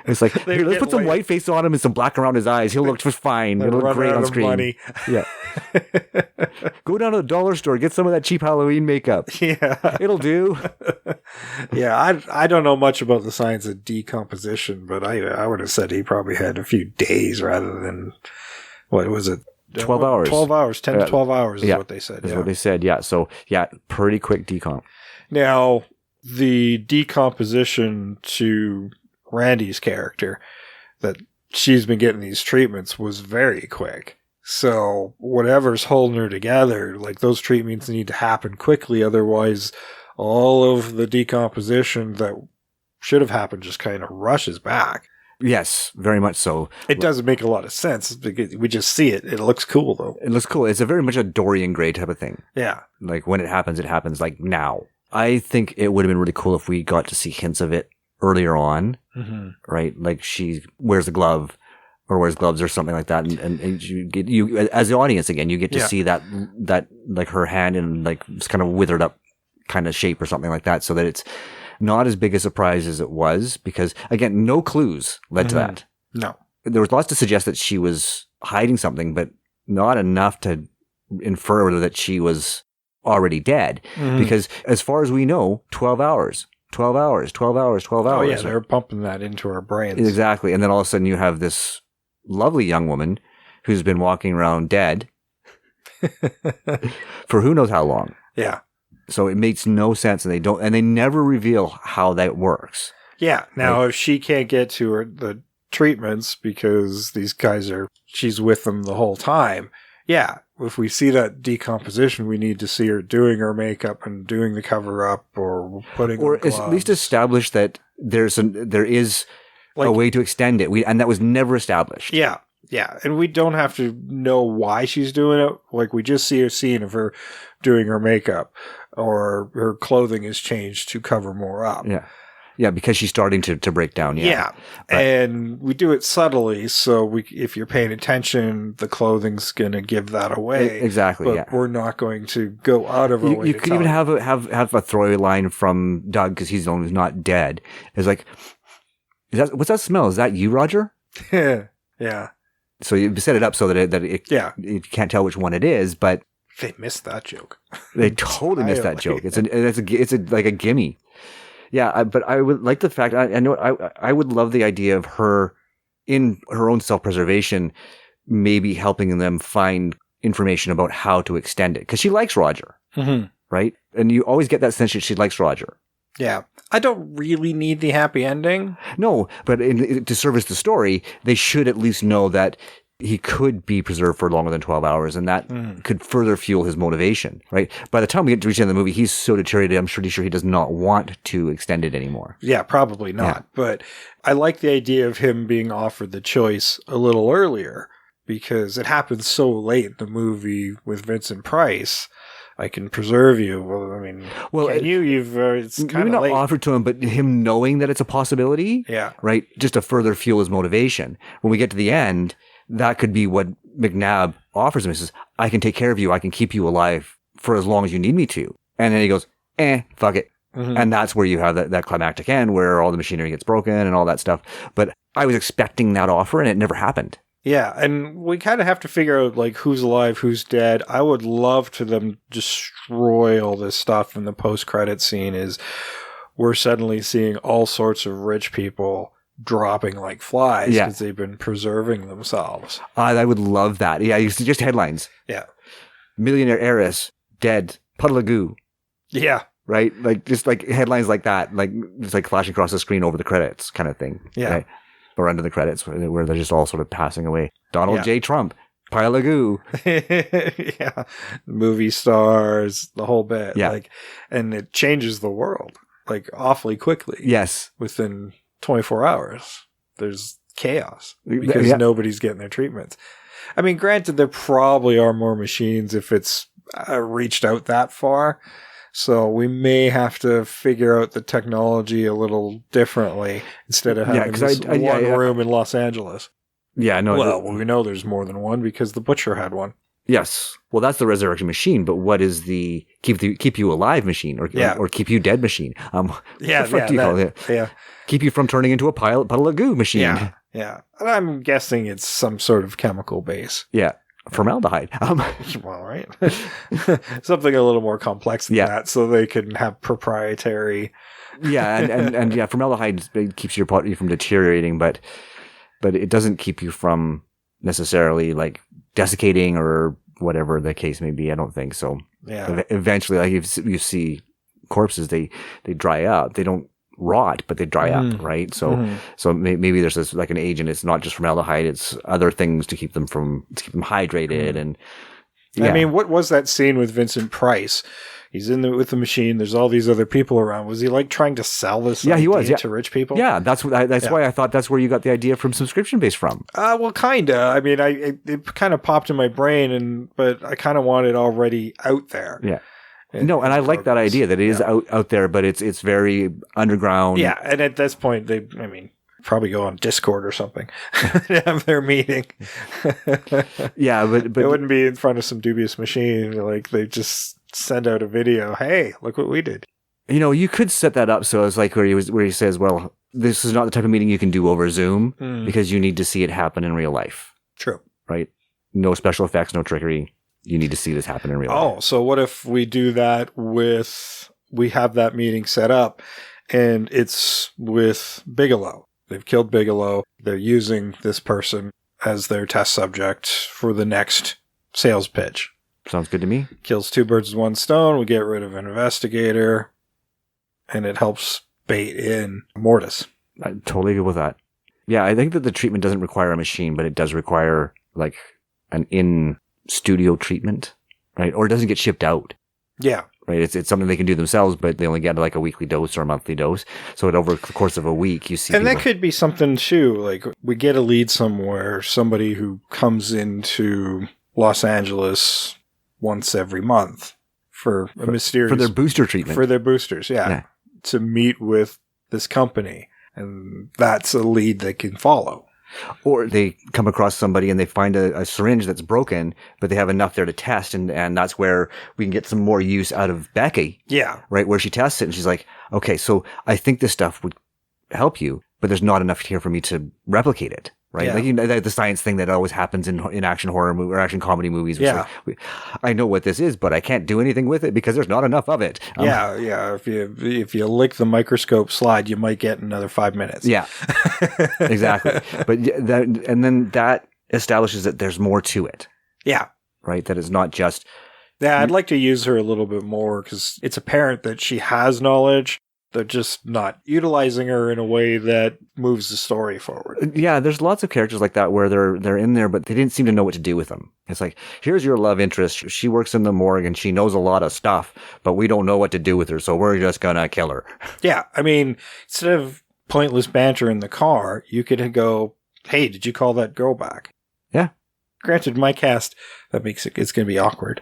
It's like, here, let's put some white face on him and some black around his eyes. He'll look just fine. He'll look great on screen. Money. Yeah. Go down to the dollar store, get some of that cheap Halloween makeup. Yeah. It'll do. Yeah, I don't know much about the science of decomposition, but I would have said he probably had a few days rather than, what was it? 12 hours. 12 hours, 10 to 12 hours is what they said. Is what they said, yeah. So, yeah, pretty quick decomp. Now, the decomposition to Randy's character, that she's been getting these treatments, was very quick. So, whatever's holding her together, like, those treatments need to happen quickly, otherwise all of the decomposition that should have happened just kind of rushes back. Yes, very much so. It doesn't make a lot of sense because we just see it. It looks cool, though. It looks cool. It's a very much a Dorian Gray type of thing. Yeah. Like, when it happens like now. I think it would have been really cool if we got to see hints of it earlier on, right? Like, she wears a glove or wears gloves or something like that. And you as the audience, again, you get to see that, like, her hand in, like, this kind of withered up kind of shape or something like that, so that it's not as big a surprise as it was, because, again, no clues led to that. No. There was lots to suggest that she was hiding something, but not enough to infer that she was already dead. Because as far as we know, 12 hours. Oh, yeah, they're pumping that into our brains. Exactly. And then all of a sudden you have this lovely young woman who's been walking around dead for who knows how long. Yeah. So it makes no sense, and they never reveal how that works. Yeah. Now, if she can't get to the treatments because these guys she's with them the whole time. Yeah. If we see that decomposition, we need to see her doing her makeup and doing the cover up or putting or on gloves. At least establish that there is a way to extend it. And that was never established. Yeah. Yeah, and we don't have to know why she's doing it. Like, we just see a scene of her doing her makeup, or her clothing is changed to cover more up. Yeah, because she's starting to break down. Yeah. And we do it subtly, so if you're paying attention, the clothing's going to give that away. Exactly. But we're not going to go out of our way. You could even have a throwaway line from Doug, because he's the one who's not dead. It's like, what's that smell? Is that you, Roger? Yeah. So you set it up so that you can't tell which one it is, but they missed that joke. They totally missed that joke. It's like a gimme. Yeah, but I would like the fact. I would love the idea of her in her own self-preservation, maybe helping them find information about how to extend it, because she likes Roger, right? And you always get that sense that she likes Roger. Yeah. I don't really need the happy ending. No, but to service the story, they should at least know that he could be preserved for longer than 12 hours, and that could further fuel his motivation, right? By the time we get to reach the end of the movie, he's so deteriorated, I'm pretty sure he does not want to extend it anymore. Yeah, probably not. Yeah. But I like the idea of him being offered the choice a little earlier, because it happens so late in the movie with Vincent Price. I can preserve you. Well, I mean, can you? It's kind maybe of not late. offered to him, but him knowing that it's a possibility, Yeah. right? Just to further fuel his motivation. When we get to the end, that could be what McNabb offers him. He says, I can take care of you. I can keep you alive for as long as you need me to. And then he goes, fuck it. Mm-hmm. And that's where you have that climactic end where all the machinery gets broken and all that stuff. But I was expecting that offer and it never happened. Yeah, and we kind of have to figure out, like, who's alive, who's dead. I would love to them destroy all this stuff in the post-credit scene is we're suddenly seeing all sorts of rich people dropping like flies because they've been preserving themselves. I would love that. Yeah, just headlines. Yeah. Millionaire heiress, dead, puddle of goo. Yeah. Right? Like, just like headlines like that, like, just like flashing across the screen over the credits kind of thing. Yeah. Right? Or under the credits where they're just all sort of passing away. Donald Yeah. J. Trump, pile of goo. Yeah. Movie stars, the whole bit. Yeah. Like, and it changes the world, like, awfully quickly. Yes. Within 24 hours. There's chaos because nobody's getting their treatments. I mean, granted, there probably are more machines if it's reached out that far. So we may have to figure out the technology a little differently instead of having this one room in Los Angeles. Yeah, no. Well, we know there's more than one because the butcher had one. Yes. Well, that's the resurrection machine, but what is the keep you alive machine or keep you dead machine? What the fuck do you call it? Yeah. Keep you from turning into a puddle of goo machine. Yeah. Yeah. And I'm guessing it's some sort of chemical base. Yeah. Formaldehyde. Well, right. Something a little more complex than that, so they can have proprietary. Yeah, and yeah, formaldehyde keeps your body from deteriorating, but it doesn't keep you from necessarily like desiccating or whatever the case may be. I don't think so. Yeah. Eventually, like you see corpses, they dry up. They don't rot, but they dry up, right? So so maybe there's this like an agent. It's not just formaldehyde; it's other things to keep them hydrated. And I mean, what was that scene with Vincent Price? He's with the machine. There's all these other people around. Was he like trying to sell this? Yeah, he was. Yeah. To rich people. Yeah, that's why I thought that's where you got the idea from subscription based from. Well, kinda. I mean, it kind of popped in my brain, but I kind of want it already out there. Yeah. No, and I like that idea that it is out there, but it's very underground. Yeah, and at this point, probably go on Discord or something to have their meeting. Yeah, but it wouldn't be in front of some dubious machine. Like they just send out a video. Hey, look what we did. You know, you could set that up so it's like where he says, "Well, this is not the type of meeting you can do over Zoom because you need to see it happen in real life." True. Right. No special effects, no trickery. You need to see this happen in real life. Oh, so what if we do that we have that meeting set up and it's with Bigelow. They've killed Bigelow. They're using this person as their test subject for the next sales pitch. Sounds good to me. Kills two birds with one stone. We get rid of an investigator and it helps bait in Mortis. I'm totally good with that. Yeah, I think that the treatment doesn't require a machine, but it does require like an in-studio treatment, right? Or it doesn't get shipped out. Yeah. Right? It's something they can do themselves, but they only get like a weekly dose or a monthly dose. So over the course of a week, you see and that could be something too. Like we get a lead somewhere, somebody who comes into Los Angeles once every month for a mysterious... For their booster treatment. For their boosters, yeah. To meet with this company. And that's a lead they can follow. Or they come across somebody and they find a syringe that's broken, but they have enough there to test. And that's where we can get some more use out of Becky. Yeah. Right? Where she tests it and she's like, okay, so I think this stuff would help you, but there's not enough here for me to replicate it. Right? Yeah. Like, you know, the science thing that always happens in action horror or action comedy movies. Yeah. Like, I know what this is, but I can't do anything with it because there's not enough of it. Yeah. If you lick the microscope slide, you might get another 5 minutes. Yeah, exactly. But then that establishes that there's more to it. Yeah. Right? That it's not just... Yeah, I'd like to use her a little bit more because it's apparent that she has knowledge, They're just not utilizing her in a way that moves the story forward. Yeah, there's lots of characters like that where they're in there, but they didn't seem to know what to do with them. It's like, here's your love interest. She works in the morgue and she knows a lot of stuff, but we don't know what to do with her, so we're just gonna kill her. Yeah, I mean, instead of pointless banter in the car, you could go, hey, did you call that girl back? Yeah. Granted, my cast, that makes it's going to be awkward.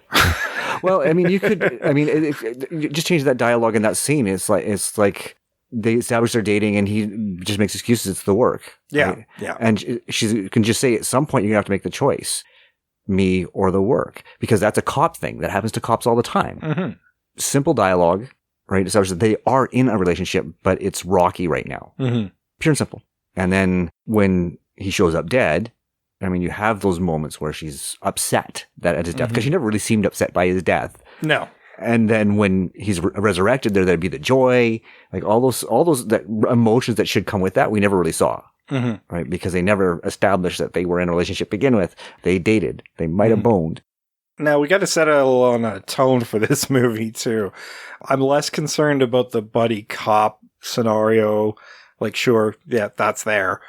Well, I mean, you could, I mean, you just change that dialogue in that scene. It's like they establish they're dating and he just makes excuses. It's the work. Yeah. Right? Yeah. And she can just say at some point, you're going to have to make the choice, me or the work, because that's a cop thing that happens to cops all the time. Mm-hmm. Simple dialogue, right? Establishes that they are in a relationship, but it's rocky right now. Mm-hmm. Pure and simple. And then when he shows up dead, I mean, you have those moments where she's upset that at his death, because she never really seemed upset by his death. No. And then when he's resurrected, there'd be the joy, like all those that emotions that should come with that, we never really saw, right? Because they never established that they were in a relationship to begin with. They dated. They might have boned. Now, we got to settle on a tone for this movie, too. I'm less concerned about the buddy cop scenario. Like, sure, yeah, that's there.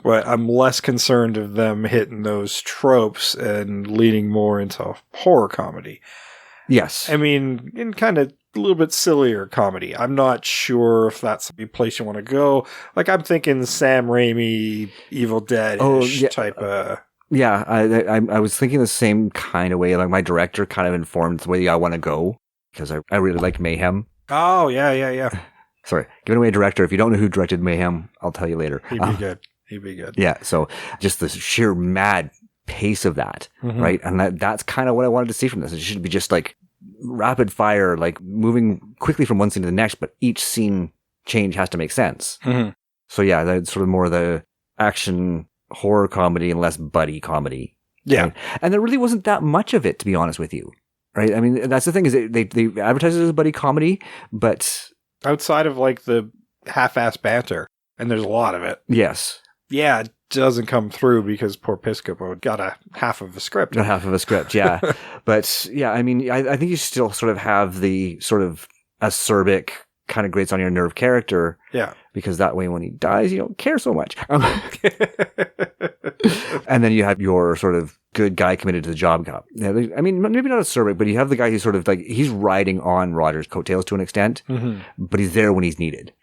But I'm less concerned of them hitting those tropes and leaning more into horror comedy. Yes. I mean, in kind of a little bit sillier comedy. I'm not sure if that's the place you want to go. Like, I'm thinking Sam Raimi, Evil Dead-ish type of... Yeah, I was thinking the same kind of way. Like, my director kind of informed the way I want to go, because I really liked Mayhem. Oh, yeah. Sorry, giving away a director. If you don't know who directed Mayhem, I'll tell you later. He'd be good. He'd be good. Yeah, so just the sheer mad pace of that, right? And that's kind of what I wanted to see from this. It should be just like rapid fire, like moving quickly from one scene to the next, but each scene change has to make sense. So yeah, that's sort of more the action horror comedy and less buddy comedy. Yeah. Right? And there really wasn't that much of it, to be honest with you. Right? I mean, that's the thing, is they advertise it as a buddy comedy, but... outside of like the half-ass banter, and there's a lot of it. Yes. Yeah, it doesn't come through because poor Piscopo got a half of a script. Not half of a script, yeah. But yeah, I mean, I think you still sort of have the sort of acerbic kind of grates on your nerve character. Yeah. Because that way when he dies, you don't care so much. And then you have your sort of good guy committed to the job cop. Yeah, I mean, maybe not acerbic, but you have the guy who's sort of like, he's riding on Roger's coattails to an extent, but he's there when he's needed.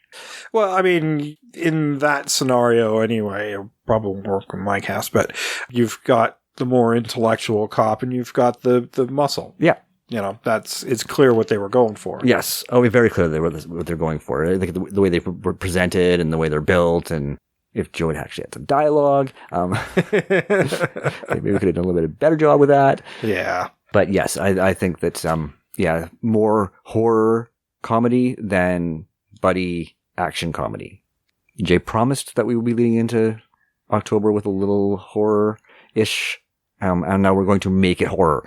Well, I mean, in that scenario anyway, it probably won't work with my cast, but you've got the more intellectual cop and you've got the muscle. Yeah. You know, it's clear what they were going for. Yes. Oh, very clear what they're going for. I think the way they were presented and the way they're built, and if Joe had actually had some dialogue, maybe we could have done a little bit of better job with that. Yeah. But yes, I think that, more horror comedy than buddy action comedy. Jay promised that we would be leading into October with a little horror-ish, and now we're going to make it horror.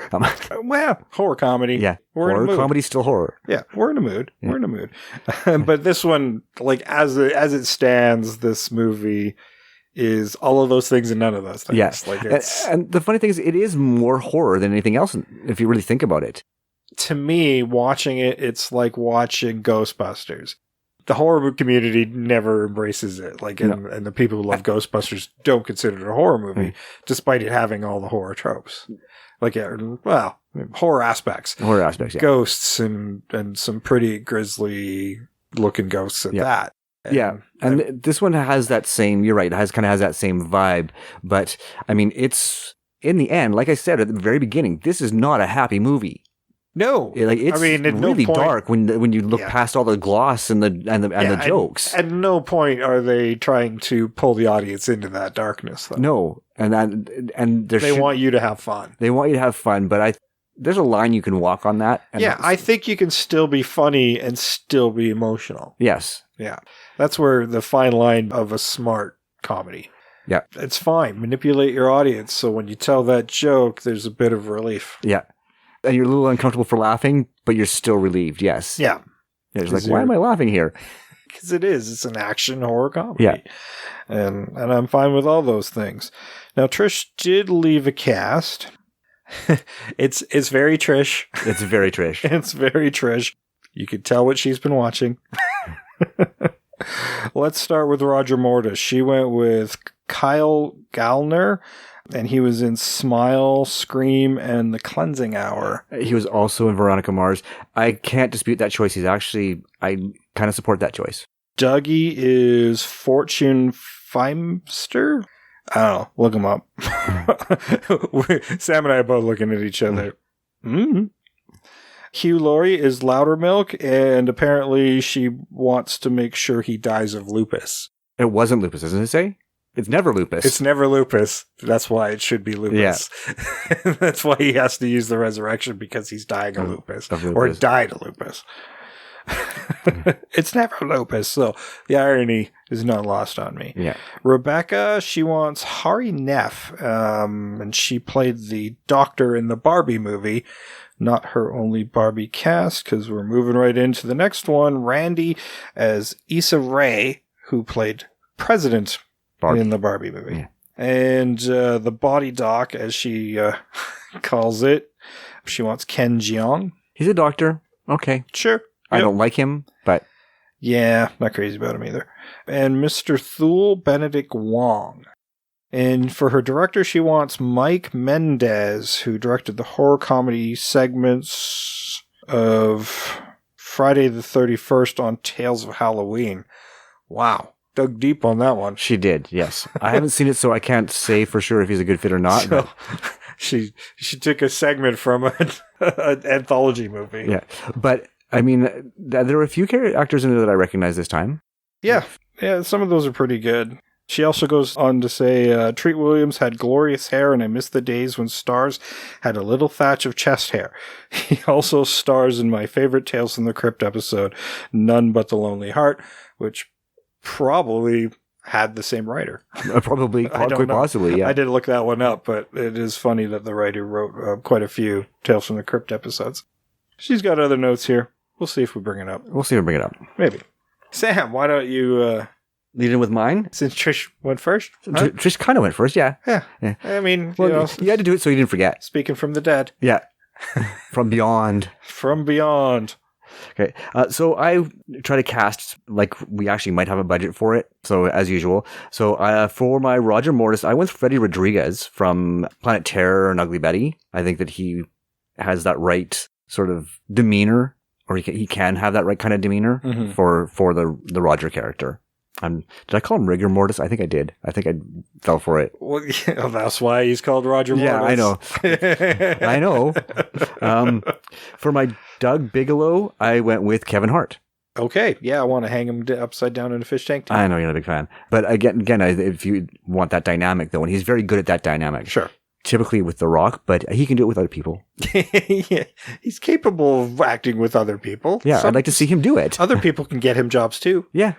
Well, horror comedy. Yeah. We're horror in a mood. comedy's still horror. Yeah, we're in a mood. Yeah. We're in a mood. But this one, like, as it stands, this movie is all of those things and none of those things. Yes. Like, it's, and the funny thing is, it is more horror than anything else, if you really think about it. to me, watching it, it's like watching Ghostbusters. The horror community never embraces it. Like, and the people who love Ghostbusters don't consider it a horror movie, despite it having all the horror tropes. Like, well, horror aspects. Horror aspects, yeah. Ghosts and some pretty grisly looking ghosts at that. And this one has that same, you're right, it kind of has that same vibe. But, I mean, it's, in the end, like I said at the very beginning, this is not a happy movie. No, it's really dark when you look past all the gloss and the jokes. At no point are they trying to pull the audience into that darkness, though. No, and they want you to have fun. They want you to have fun, but there's a line you can walk on that. And I think you can still be funny and still be emotional. Yes. Yeah, that's where the fine line of a smart comedy. Yeah, it's fine. Manipulate your audience so when you tell that joke, there's a bit of relief. Yeah. And you're a little uncomfortable for laughing, but you're still relieved. Yes. Yeah. It's like, why am I laughing here? Because it's an action horror comedy. Yeah. And I'm fine with all those things. Now, Trish did leave a cast. It's very Trish. It's very Trish. It's very Trish. You could tell what she's been watching. Let's start with Roger Mortis. She went with Kyle Gallner, and he was in Smile, Scream, and The Cleansing Hour. He was also in Veronica Mars. I can't dispute that choice. I kind of support that choice. Dougie is Fortune Feimster? I don't know. Look him up. Sam and I are both looking at each other. Mm-hmm. Hugh Laurie is Loudermilk, and apparently she wants to make sure he dies of lupus. It wasn't lupus, doesn't it say? It's never lupus. It's never lupus. That's why it should be lupus. Yeah. That's why he has to use the resurrection, because he's dying of lupus. Or died of lupus. It's never lupus. So the irony is not lost on me. Yeah. Rebecca, she wants Hari Neff, and she played the doctor in the Barbie movie. Not her only Barbie cast, because we're moving right into the next one. Randy as Issa Rae, who played President Barbie in the Barbie movie. Yeah. And the body doc, as she calls it, she wants Ken Jeong. He's a doctor. Okay. Sure. I don't like him, but... Yeah, not crazy about him either. And Mr. Thule Benedict Wong. And for her director, she wants Mike Mendez, who directed the horror comedy segments of Friday the 31st on Tales of Halloween. Wow. Dug deep on that one. She did, yes. I haven't seen it, so I can't say for sure if he's a good fit or not. So, but... she took a segment from an anthology movie. Yeah, but I mean, there were a few actors in there that I recognize this time. Yeah, some of those are pretty good. She also goes on to say, Treat Williams had glorious hair, and I miss the days when stars had a little thatch of chest hair. He also stars in my favorite Tales from the Crypt episode, None But the Lonely Heart, which probably had the same writer. Probably, quite possibly, yeah. I did look that one up, but it is funny that the writer wrote quite a few Tales from the Crypt episodes. She's got other notes here. We'll see if we bring it up. Maybe. Sam, why don't you... lead in with mine? Since Trish went first? Huh? Trish kind of went first, yeah. Yeah. I mean, well, you had to do it so you didn't forget. Speaking from the dead. Yeah. From beyond. From beyond. Okay. So I try to cast like we actually might have a budget for it. So as usual. So for my Roger Mortis, I went with Freddy Rodriguez from Planet Terror and Ugly Betty. I think that he has that right sort of demeanor, or he can have that right kind of demeanor for the Roger character. Did I call him Rigor Mortis? I think I did. I think I fell for it. Well, yeah, that's why he's called Roger Mortis. Yeah, I know. I know. For my Doug Bigelow, I went with Kevin Hart. Okay. Yeah, I want to hang him upside down in a fish tank too. I know you're not a big fan. But again, if you want that dynamic, though, and he's very good at that dynamic. Sure. Typically with The Rock, but he can do it with other people. Yeah, he's capable of acting with other people. Yeah, I'd like to see him do it. Other people can get him jobs too. Yeah.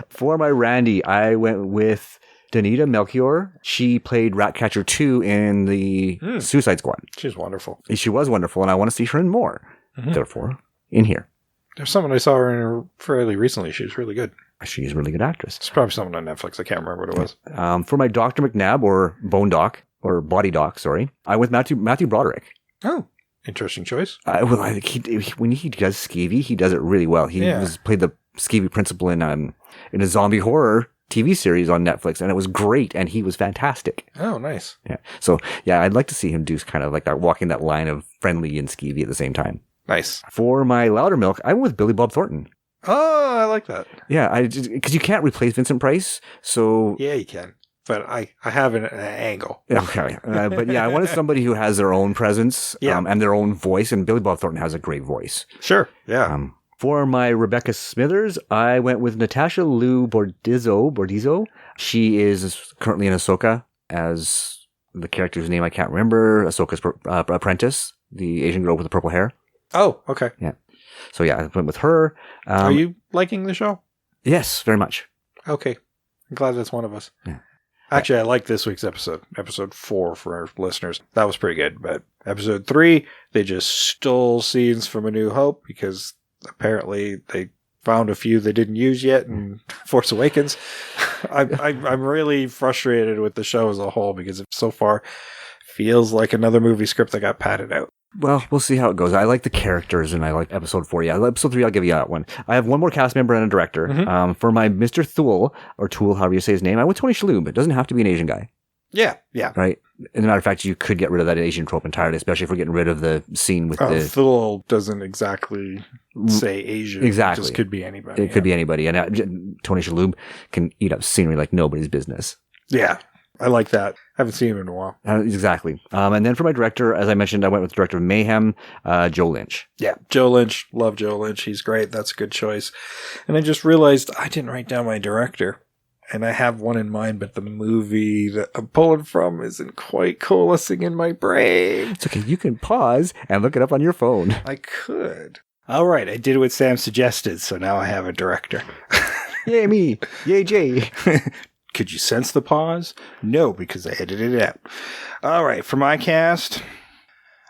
For my Randy, I went with Danita Melchior. She played Ratcatcher 2 in the Suicide Squad. She's wonderful. She was wonderful, and I want to see her in more. Therefore, in here. There's someone I saw her in fairly recently. She was really good. She's a really good actress. It's probably someone on Netflix. I can't remember what it was. For my Dr. McNabb, or Bone Doc, or Body Doc, sorry, I went with Matthew Broderick. Oh, interesting choice. Well, I think when he does Skeevy, he does it really well. He played the Skeevy principal in a zombie horror TV series on Netflix, and it was great, and he was fantastic. Oh, nice. Yeah. So, yeah, I'd like to see him do kind of like that, walking that line of friendly and Skeevy at the same time. Nice. For my Loudermilk, I went with Billy Bob Thornton. Oh, I like that. Yeah, because you can't replace Vincent Price, so... Yeah, you can. But I have an angle. Okay. But yeah, I wanted somebody who has their own presence and their own voice, and Billy Bob Thornton has a great voice. Sure, yeah. For my Rebecca Smithers, I went with Natasha Lou Bordizzo. She is currently in Ahsoka as the character's name I can't remember. Ahsoka's apprentice, the Asian girl with the purple hair. Oh, okay. Yeah. So yeah, I went with her. Are you liking the show? Yes, very much. Okay. I'm glad that's one of us. Yeah. Actually, I like this week's episode 4 for our listeners. That was pretty good. But episode 3, they just stole scenes from A New Hope because apparently they found a few they didn't use yet in Force Awakens. I'm really frustrated with the show as a whole because it so far feels like another movie script that got padded out. Well, we'll see how it goes. I like the characters, and I like episode 4. Yeah, episode 3, I'll give you that one. I have one more cast member and a director. For my Mr. Thule, or Tool, however you say his name, I went Tony Shalhoub. It doesn't have to be an Asian guy. Yeah. Right? As a matter of fact, you could get rid of that Asian trope entirely, especially if we're getting rid of the scene with the... Thule doesn't exactly say Asian. Exactly. It just could be anybody. It could be anybody. And Tony Shalhoub can eat up scenery like nobody's business. Yeah. I like that. I haven't seen him in a while. Exactly. And then for my director, as I mentioned, I went with the director of Mayhem, Joe Lynch. Yeah, Joe Lynch. Love Joe Lynch. He's great. That's a good choice. And I just realized I didn't write down my director. And I have one in mind, but the movie that I'm pulling from isn't quite coalescing in my brain. It's okay. You can pause and look it up on your phone. I could. All right. I did what Sam suggested, so now I have a director. Yay, me. Yay, Jay. Could you sense the pause? No, because I edited it out. All right, for my cast,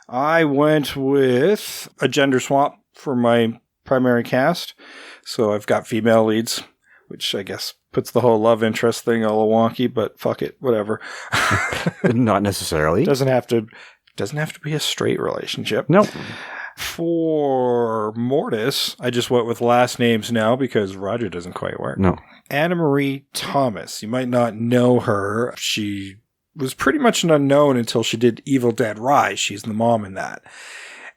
I went with a gender swap for my primary cast. So I've got female leads, which I guess puts the whole love interest thing all wonky, but fuck it, whatever. Not necessarily. Doesn't have to be a straight relationship. No. For Mortis, I just went with last names now because Roger doesn't quite work. No. Anna Marie Thomas. You might not know her. She was pretty much an unknown until she did Evil Dead Rise. She's the mom in that.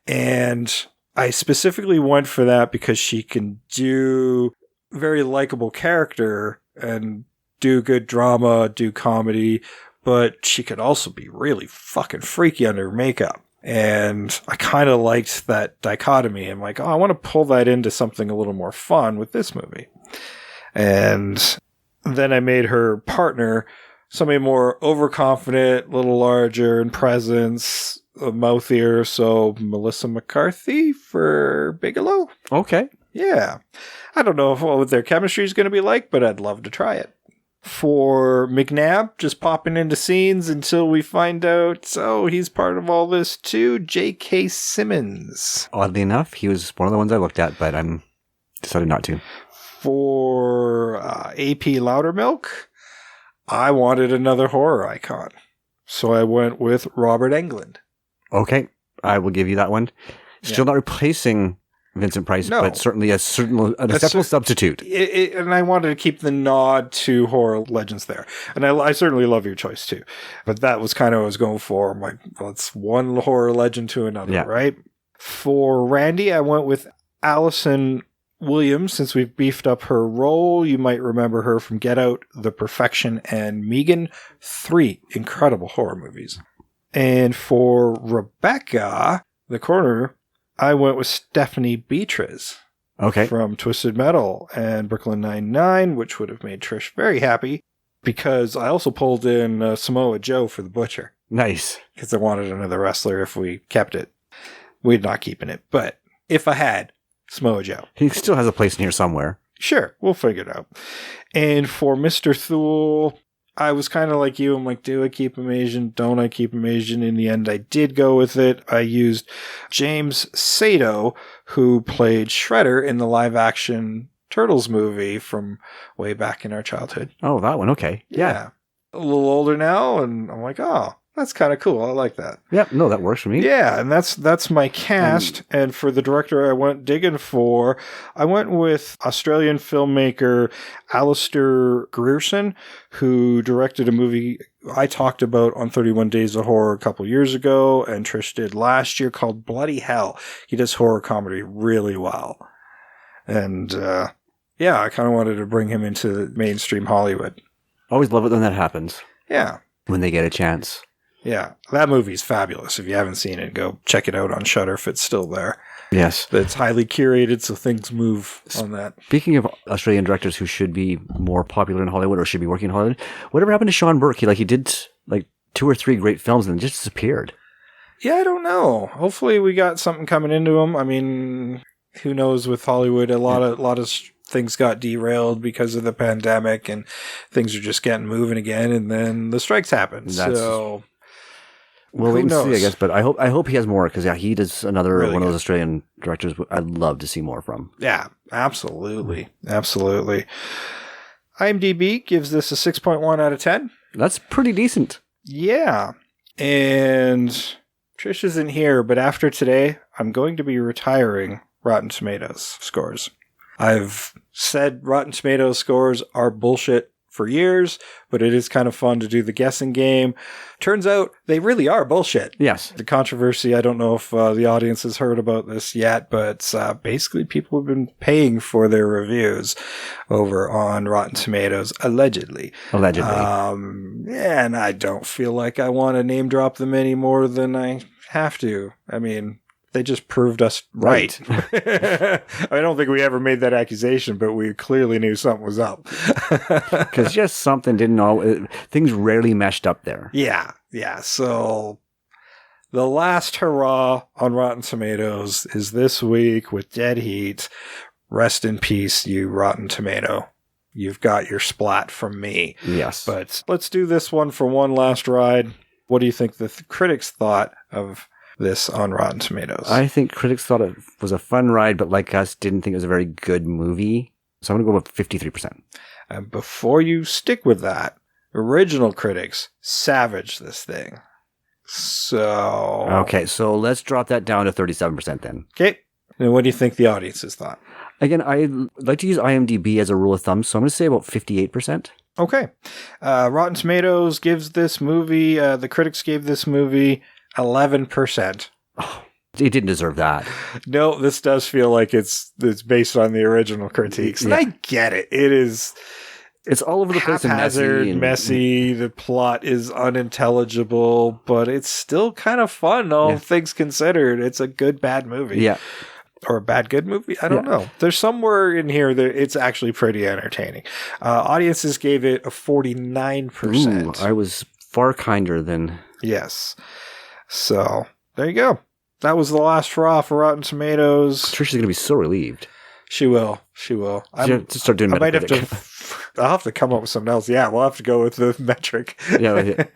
And I specifically went for that because she can do a very likable character and do good drama, do comedy, but she could also be really fucking freaky under makeup. And I kind of liked that dichotomy. I'm like, I want to pull that into something a little more fun with this movie. And then I made her partner somebody more overconfident, a little larger in presence, mouthier. So Melissa McCarthy for Bigelow. Okay. Yeah. I don't know what their chemistry is going to be like, but I'd love to try it. For McNabb, just popping into scenes until we find out, he's part of all this too, J.K. Simmons. Oddly enough, he was one of the ones I looked at, but I'm decided not to. For A.P. Loudermilk, I wanted another horror icon. So I went with Robert Englund. Okay, I will give you that one. Still not replacing Vincent Price, but certainly an acceptable substitute. And I wanted to keep the nod to horror legends there. And I certainly love your choice too. But that was kind of what I was going for. I'm like, well, it's one horror legend to another, right? For Randy, I went with Allison Williams, since we've beefed up her role. You might remember her from Get Out, The Perfection, and Megan. 3 incredible horror movies. And for Rebecca, the coroner, I went with Stephanie Beatriz. Okay. From Twisted Metal and Brooklyn Nine-Nine, which would have made Trish very happy, because I also pulled in Samoa Joe for The Butcher. Nice. Because I wanted another wrestler if we kept it. We're not keeping it, but if I had, Samoa Joe. He still has a place in here somewhere. Sure, we'll figure it out. And for Mr. Thule, I was kind of like you. I'm like, do I keep him Asian? Don't I keep him Asian? In the end, I did go with it. I used James Sato, who played Shredder in the live-action Turtles movie from way back in our childhood. Oh, that one. Okay. Yeah. A little older now, and I'm like, oh, that's kind of cool. I like that. Yeah, no, that works for me. Yeah, and that's my cast. And for the director I went digging for, I went with Australian filmmaker Alistair Grierson, who directed a movie I talked about on 31 Days of Horror a couple years ago, and Trish did last year, called Bloody Hell. He does horror comedy really well. And I kind of wanted to bring him into mainstream Hollywood. Always love it when that happens. Yeah. When they get a chance. Yeah, that movie's fabulous. If you haven't seen it, go check it out on Shudder if it's still there. Yes. It's highly curated, so things move on that. Speaking of Australian directors who should be more popular in Hollywood or should be working in Hollywood, whatever happened to Sean Burke? He did 2 or 3 great films and then just disappeared. Yeah, I don't know. Hopefully we got something coming into him. I mean, who knows with Hollywood? A lot of things got derailed because of the pandemic, and things are just getting moving again, and then the strikes happened. So we'll wait and see, I guess. But I hope he has more, because he does another really one of those Australian directors I'd love to see more from. Yeah, absolutely. Absolutely. IMDb gives this a 6.1 out of 10. That's pretty decent. Yeah. And Trish isn't here, but after today, I'm going to be retiring Rotten Tomatoes scores. I've said Rotten Tomatoes scores are bullshit for years, but it is kind of fun to do the guessing game. Turns out they really are bullshit. Yes. The controversy, I don't know if the audience has heard about this yet, but basically people have been paying for their reviews over on Rotten Tomatoes, allegedly. And I don't feel like I want to name drop them any more than I have to. I mean, they just proved us right. I don't think we ever made that accusation, but we clearly knew something was up. Because just something didn't all... Things rarely meshed up there. Yeah. So the last hurrah on Rotten Tomatoes is this week with Dead Heat. Rest in peace, you Rotten Tomato. You've got your splat from me. Yes. But let's do this one for one last ride. What do you think the critics thought of this on Rotten Tomatoes? I think critics thought it was a fun ride, but like us, didn't think it was a very good movie. So I'm going to go with 53%. And before you stick with that, original critics savaged this thing. So... Okay, so let's drop that down to 37% then. Okay. And what do you think the audiences thought? Again, I like to use IMDb as a rule of thumb, so I'm going to say about 58%. Okay. Rotten Tomatoes gives this movie, the critics gave this movie 11%. Oh, it didn't deserve that. No, this does feel like it's based on the original critiques. And I get it. It's all over the place and messy. The plot is unintelligible, but it's still kind of fun, all things considered. It's a good, bad movie. Yeah. Or a bad, good movie? I don't know. There's somewhere in here that it's actually pretty entertaining. Audiences gave it a 49%. Ooh, I was far kinder than... Yes. So, there you go. That was the last hurrah for Rotten Tomatoes. Trisha's going to be so relieved. She will. To start doing I'll have to come up with something else. Yeah, we'll have to go with the metric. Yeah.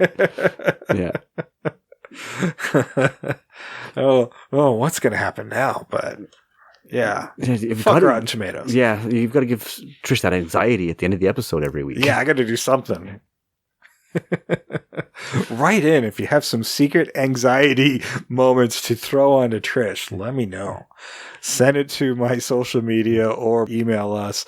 Oh, what's going to happen now? But, yeah. Fuck Rotten Tomatoes. Yeah, you've got to give Trish that anxiety at the end of the episode every week. Yeah, I got to do something. Write in if you have some secret anxiety moments to throw onto Trish. Let me know. Send it to my social media or email us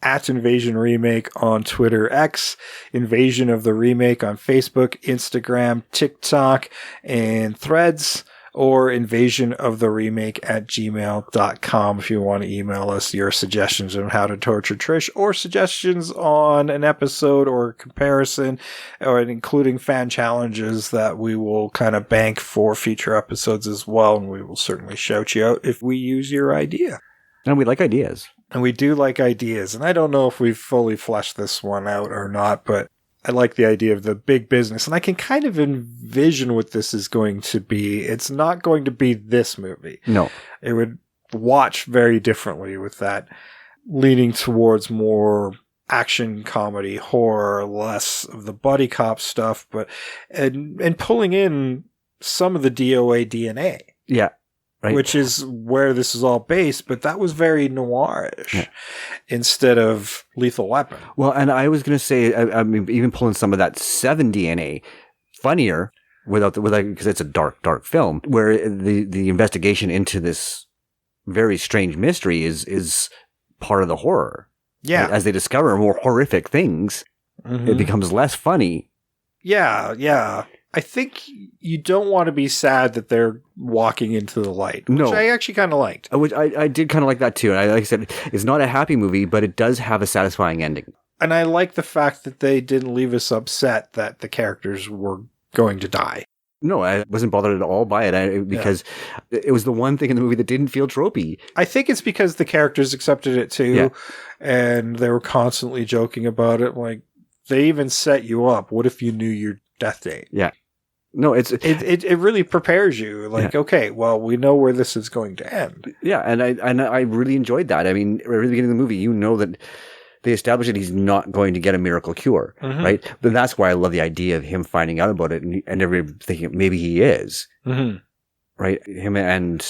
at Invasion Remake on Twitter X, Invasion of the Remake on Facebook, Instagram, TikTok, and Threads, or invasionoftheRemake@gmail.com if you want to email us your suggestions on how to torture Trish, or suggestions on an episode or comparison, or including fan challenges that we will kind of bank for future episodes as well, and we will certainly shout you out if we use your idea. And we like ideas. And we do like ideas, and I don't know if we've fully fleshed this one out or not, but I like the idea of the big business, and I can kind of envision what this is going to be. It's not going to be this movie. No. It would watch very differently with that, leaning towards more action, comedy, horror, less of the buddy cop stuff, but and pulling in some of the DOA DNA. Yeah. Right. Which is where this is all based, but that was very noirish instead of Lethal Weapon. Well, and I was going to say, I mean, even pulling some of that 7 DNA, funnier because it's a dark film, where the investigation into this very strange mystery is part of the horror. Yeah. As they discover more horrific things, it becomes less funny. Yeah. I think you don't want to be sad that they're walking into the light, which I actually kind of liked. Which I did kind of like that too. And like I said, it's not a happy movie, but it does have a satisfying ending. And I like the fact that they didn't leave us upset that the characters were going to die. No, I wasn't bothered at all by it because it was the one thing in the movie that didn't feel tropey. I think it's because the characters accepted it too, and they were constantly joking about it. Like, they even set you up. What if you knew your death date? Yeah. No, it really prepares you. Like, okay, well, we know where this is going to end. Yeah, and I really enjoyed that. I mean, right at the beginning of the movie, you know that they establish that he's not going to get a miracle cure, right? But that's why I love the idea of him finding out about it and everybody thinking maybe he is, right? Him and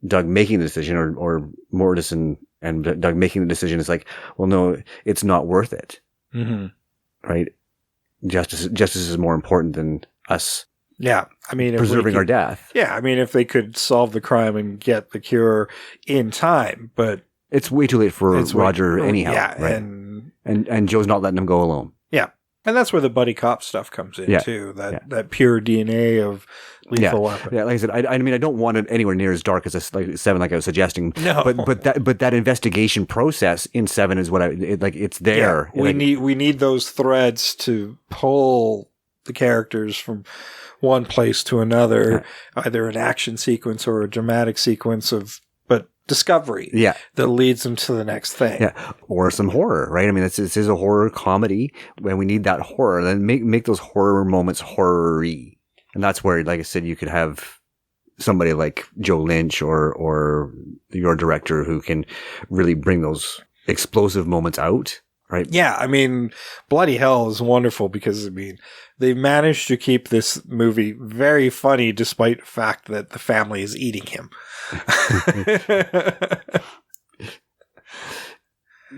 Doug making the decision, or Mortis and Doug making the decision is like, well, no, it's not worth it, right? Justice is more important than us Yeah. I mean, preserving our death. Yeah. I mean, if they could solve the crime and get the cure in time, but it's way too late for Roger anyhow. Yeah. Right? And Joe's not letting him go alone. Yeah. And that's where the buddy cop stuff comes in too. That pure DNA of lethal weapon. Yeah, like I said, I mean, I don't want it anywhere near as dark as Seven, like I was suggesting. No, but that investigation process in Seven is what it's there. Yeah, we need those threads to pull the characters from one place to another, either an action sequence or a dramatic sequence of discovery that leads them to the next thing. Yeah. Or some horror, right? I mean, this is a horror comedy when we need that horror. Then make those horror moments horror-y. And that's where, like I said, you could have somebody like Joe Lynch or your director who can really bring those explosive moments out, right? Yeah. I mean, Bloody Hell is wonderful because, I mean, they managed to keep this movie very funny despite the fact that the family is eating him.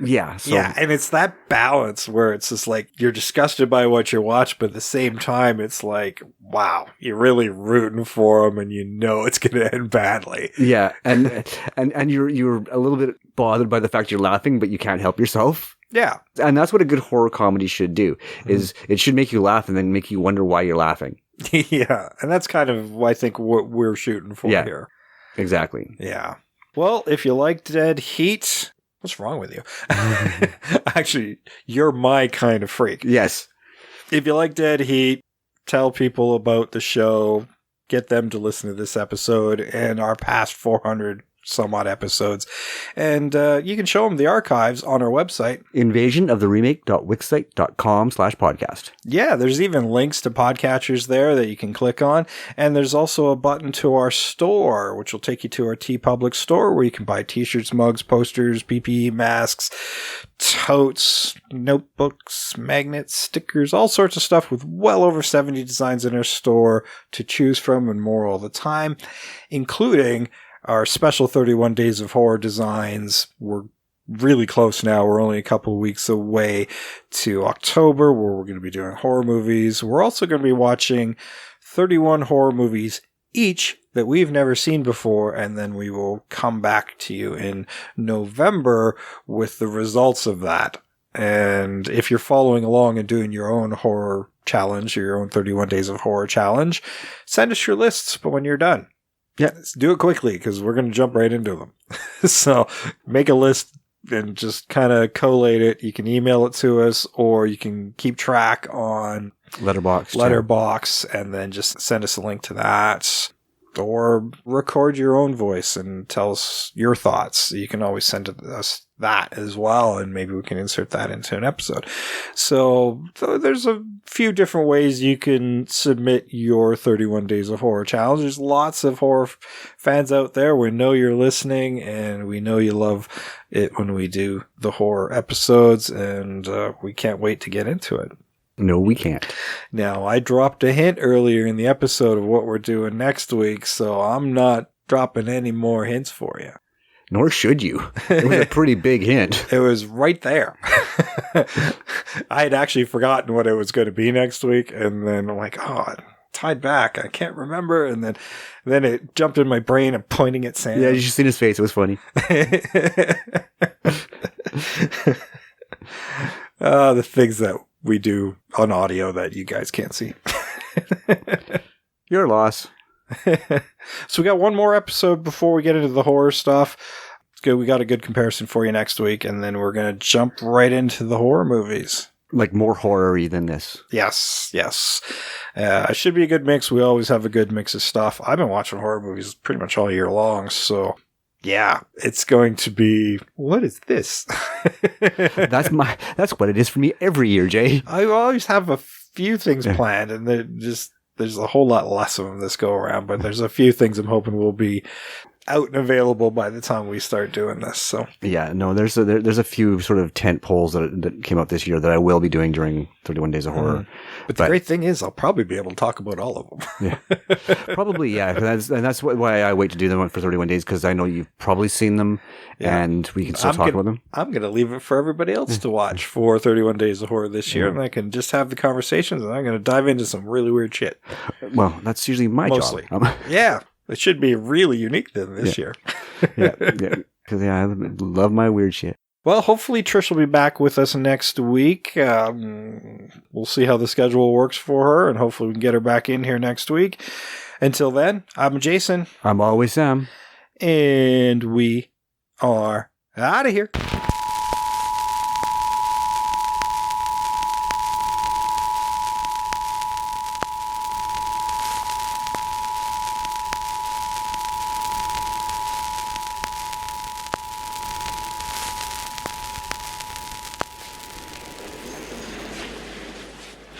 Yeah. And it's that balance where it's just like you're disgusted by what you watch, but at the same time, it's like, wow, you're really rooting for him, and you know it's going to end badly. Yeah, and you're a little bit bothered by the fact you're laughing, but you can't help yourself. Yeah, and that's what a good horror comedy should do. Is it should make you laugh and then make you wonder why you're laughing. Yeah, and that's kind of I think what we're shooting for here. Exactly. Yeah. Well, if you like Dead Heat. What's wrong with you? Actually, you're my kind of freak. Yes. If you like Dead Heat, tell people about the show. Get them to listen to this episode and our past 400 some odd episodes. And you can show them the archives on our website. invasionoftheremake.wixsite.com/podcast. Yeah, there's even links to podcatchers there that you can click on. And there's also a button to our store, which will take you to our TeePublic Store, where you can buy t-shirts, mugs, posters, PPE masks, totes, notebooks, magnets, stickers, all sorts of stuff with well over 70 designs in our store to choose from and more all the time, including our special 31 Days of Horror designs. We're really close now. We're only a couple of weeks away to October, where we're going to be doing horror movies. We're also going to be watching 31 horror movies each that we've never seen before, and then we will come back to you in November with the results of that. And if you're following along and doing your own horror challenge, or your own 31 Days of Horror challenge, send us your lists, but when you're done. Yeah, do it quickly because we're going to jump right into them. So make a list and just kind of collate it. You can email it to us, or you can keep track on Letterboxd, and then just send us a link to that. Or record your own voice and tell us your thoughts. You can always send us that as well, and maybe we can insert that into an episode. So there's a few different ways you can submit your 31 Days of Horror challenge. There's lots of horror fans out there. We know you're listening, and we know you love it when we do the horror episodes, and we can't wait to get into it. No, we can't. Now, I dropped a hint earlier in the episode of what we're doing next week, so I'm not dropping any more hints for you. Nor should you. It was a pretty big hint. It was right there. I had actually forgotten what it was going to be next week, and then I'm like, oh, tied back. I can't remember. And then it jumped in my brain and pointing at Sam. Yeah, you should see his face. It was funny. The things that we do on audio that you guys can't see. Your loss. So we got one more episode before we get into the horror stuff. It's good. We got a good comparison for you next week, and then we're going to jump right into the horror movies. Like more horror-y than this. Yes. It should be a good mix. We always have a good mix of stuff. I've been watching horror movies pretty much all year long, so yeah, it's going to be, what is this? That's what it is for me every year, Jay. I always have a few things planned, and there's a whole lot less of them this go around, but there's a few things I'm hoping will be out and available by the time we start doing this. So Yeah, no, there's a few sort of tent poles that came out this year that I will be doing during 31 Days of Horror. But the great thing is, I'll probably be able to talk about all of them. Yeah, probably, yeah. That's why I wait to do them for 31 days, because I know you've probably seen them, and we can still talk about them. I'm going to leave it for everybody else to watch for 31 Days of Horror this year, and I can just have the conversations, and I'm going to dive into some really weird shit. Well, that's usually my Mostly. job. Yeah, it should be really unique then this year. Yeah, because I love my weird shit. Well, hopefully Trish will be back with us next week. We'll see how the schedule works for her, and hopefully we can get her back in here next week. Until then, I'm Jason. I'm always Sam. And we are out of here.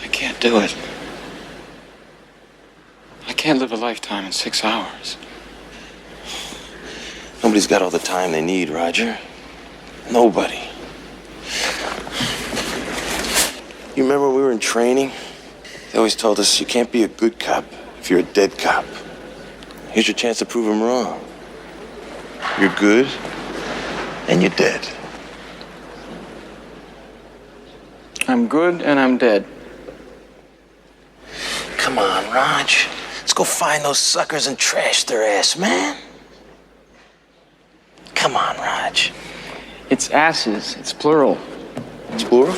I can't do it. I can't live a lifetime in 6 hours. Nobody's got all the time they need, Roger. Nobody. You remember when we were in training? They always told us you can't be a good cop if you're a dead cop. Here's your chance to prove them wrong. You're good, and you're dead. I'm good and I'm dead. Come on, Raj. Let's go find those suckers and trash their ass, man. Come on, Raj. It's asses. It's plural. It's plural?